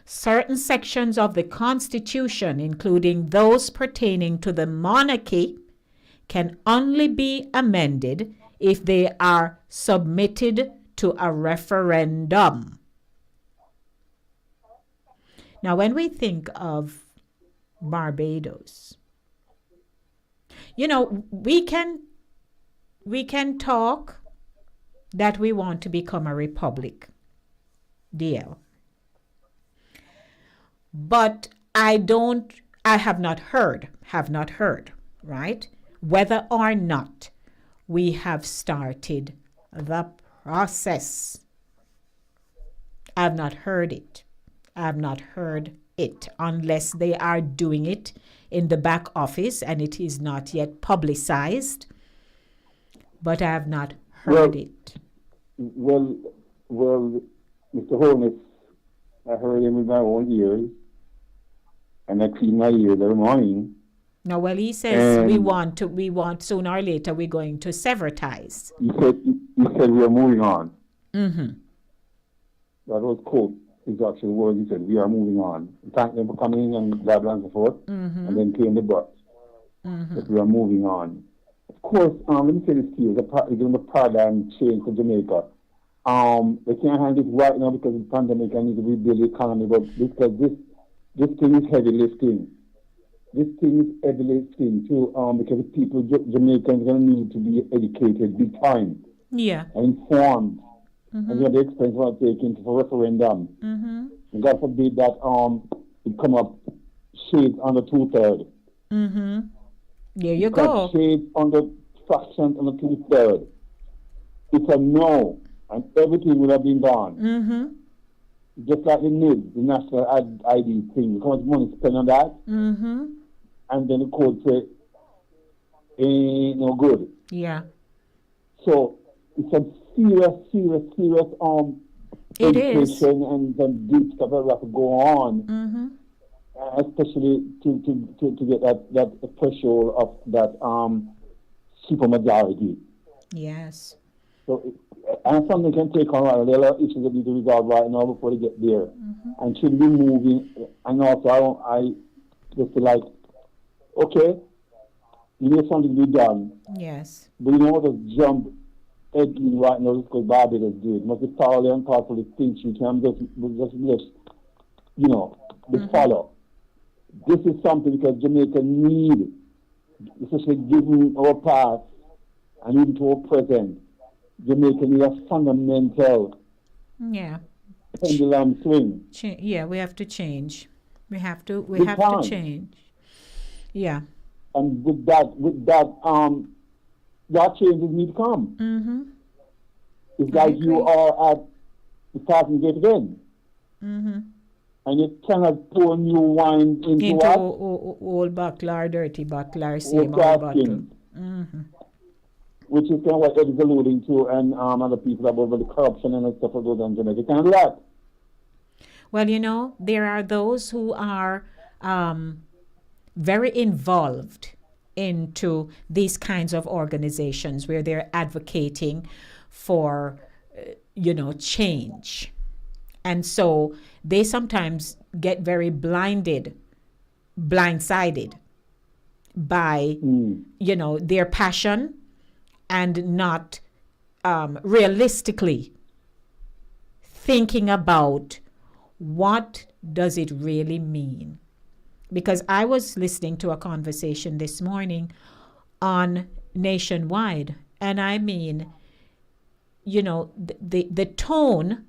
certain sections of the Constitution, including those pertaining to the monarchy, can only be amended if they are submitted to a referendum. Now, when we think of Barbados, we can talk that we want to become a republic, DL. But I have not heard, right, whether or not we have started the process. I've not heard it. Unless they are doing it in the back office and it is not yet publicized. But I have not heard it. Well, Mr. Holness, I heard him with my own ears, and I clean my ears every morning. No, well, he says we want sooner or later we're going to sever ties. He said we are moving on. Mm-hmm. That was quote his actual words. He said we are moving on. Thank them for coming and blah blah and so forth. And then came the but. That we are moving on. Of course, let me say this to you: the paradigm change for Jamaica. They can't handle it right now because of the pandemic. I need to rebuild the economy, but because this thing is heavy lifting. This thing is heavy lifting too. Because people, Jamaicans, are going to need to be educated big time. Yeah. And informed. And the expense will take into for referendum. And God forbid that it come up shades under 2/3. There you go. Shades under fractions under 2/3. It's a no, and everything would have been gone. Just like the NID, the National ID thing. How much money spent on that? And then the court said ain't no good. Yeah. So it's a serious It is. education and some deep stuff that have to go on, especially to get that threshold of that supermajority. Yes. So, and something can take on right. There are a lot of issues that need to resolve right now before they get there, and should be moving. And also, I just feel like, okay, you need something to be done. Yes. But you know what? Just jump head in right now just because Barbados did. It must be thoroughly and thoughtfully think. You can just you know, follow. This is something because Jamaica need, especially given our past and even to our present, Jamaica need a fundamental pendulum swing. Yeah, we have to change. We have to change. Yeah. And with that changes need to come. It's like you are at the starting gate again. And you cannot pour new wine into what? Old bottle, dirty bottle, same old bottle. Which is kind of what Eddie's alluding to, and other people about the corruption and stuff that goes on in Jamaica. You can't do that. Well, you know, there are those who are very involved into these kinds of organizations where they're advocating for, change. And so they sometimes get very blindsided by, their passion and not realistically thinking about what does it really mean. Because I was listening to a conversation this morning on Nationwide, and I mean, the tone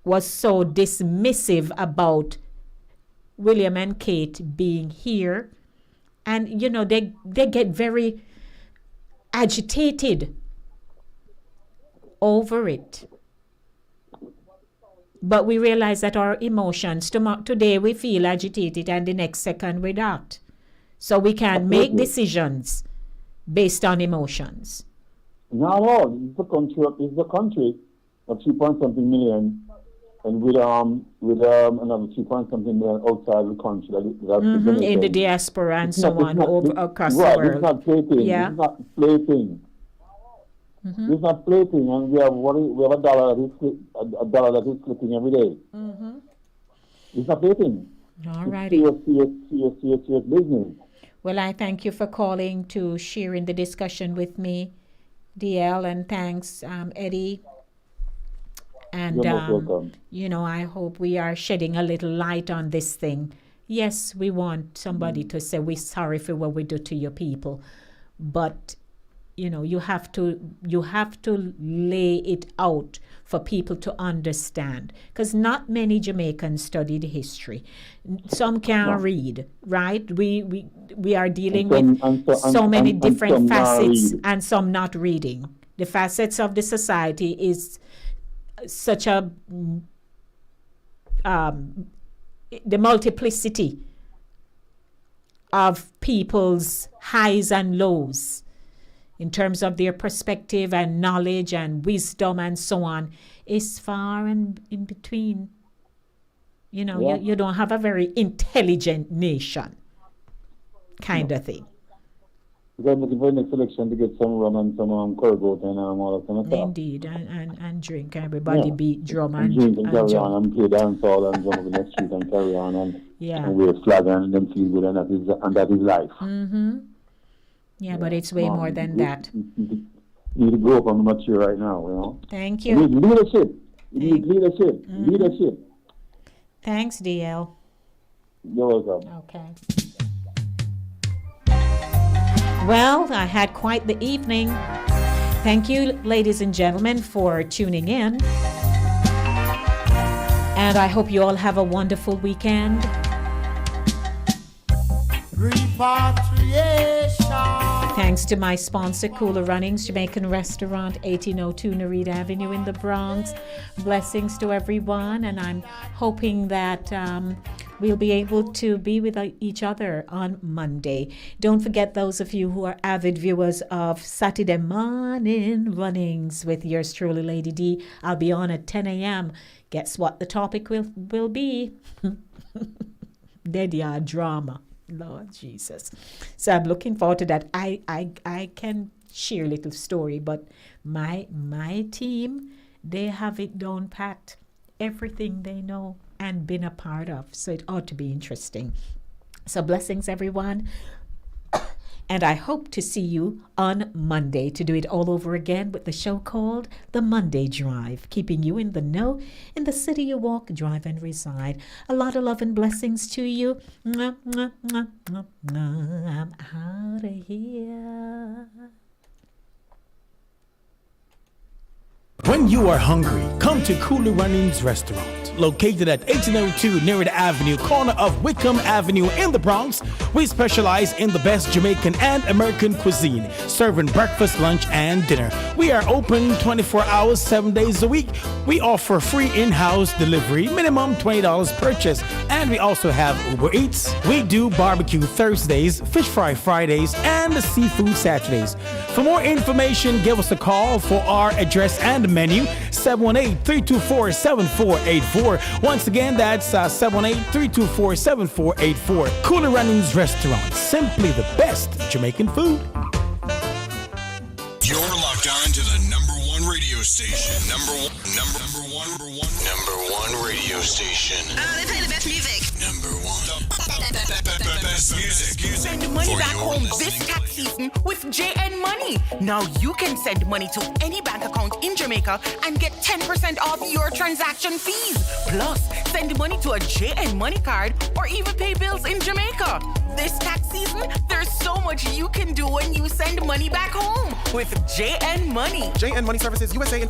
was so dismissive about William and Kate being here, and they get very agitated over it. But we realize that our emotions, today we feel agitated and the next second we're not. So we can make decisions based on emotions. No, it's the country of 2-point-something million, and with another 2-point-something million outside the country. In the diaspora and so on across the world. It's not plaything. Yeah. It's not plaything. It's not plaything, and we have a dollar that is slipping every day. It's not plaything. All righty. It's serious business. Well, I thank you for calling to share in the discussion with me, DL, and thanks, Eddie. And, You're most welcome. I hope we are shedding a little light on this thing. Yes, we want somebody to say, we're sorry for what we do to your people. But, you have to lay it out for people to understand. Because not many Jamaicans studied history. Some can't read, right? We are dealing with so many different facets, and some not reading. The facets of the society is such a the multiplicity of people's highs and lows in terms of their perspective and knowledge and wisdom and so on is far and in between. You don't have a very intelligent nation kind of thing. We're looking for the next election to get some rum and some curgoat and all that kind of stuff. Indeed, and drink. Everybody beat drum and drink and carry jump. on and play dancehall and jump in the street and carry on and wave flag and then feel good, and that is life. Yeah, but it's way more than that. You need to grow up and mature right now, Thank you. You need leadership. You need leadership. Thanks, DL. You're welcome. Okay. Well, I had quite the evening. Thank you, ladies and gentlemen, for tuning in. And I hope you all have a wonderful weekend. Repatriation. Thanks to my sponsor, Cooler Runnings, Jamaican Restaurant, 1802 Nereid Avenue in the Bronx. Blessings to everyone, and I'm hoping that we'll be able to be with each other on Monday. Don't forget, those of you who are avid viewers of Saturday morning runnings with yours truly, Lady D, I'll be on at 10 a.m. Guess what the topic will be? Dead yard drama. Lord Jesus. So I'm looking forward to that. I can share a little story, but my team, they have it down pat. Everything they know and been a part of. So it ought to be interesting. So blessings, everyone. And I hope to see you on Monday to do it all over again with the show called The Monday Drive, keeping you in the know in the city you walk, drive, and reside. A lot of love and blessings to you. Mwah, mwah, mwah, mwah, mwah. I'm out of here. When you are hungry, come to Cooler Runnings Restaurant, located at 1802 Nerid Avenue, corner of Wickham Avenue in the Bronx. We specialize in the best Jamaican and American cuisine, serving breakfast, lunch, and dinner. We are open 24 hours, 7 days a week. We offer free in-house delivery, minimum $20 purchase, and we also have Uber Eats. We do barbecue Thursdays, fish fry Fridays, and seafood Saturdays. For more information, give us a call for our address and menu, 718-324-7484. Once again, that's 718-324-7484. Cooler Runnings Restaurant, simply the best Jamaican food. You're locked on to the number one radio station. Number one radio station. They play the best music. Number one. Best music. Send money back home this tax season with JN Money. Now you can send money to any bank account in Jamaica and get 10% off your transaction fees. Plus, send money to a JN Money card or even pay bills in Jamaica. This tax season, there's so much you can do when you send money back home with JN Money. JN Money Services USA Incorporated.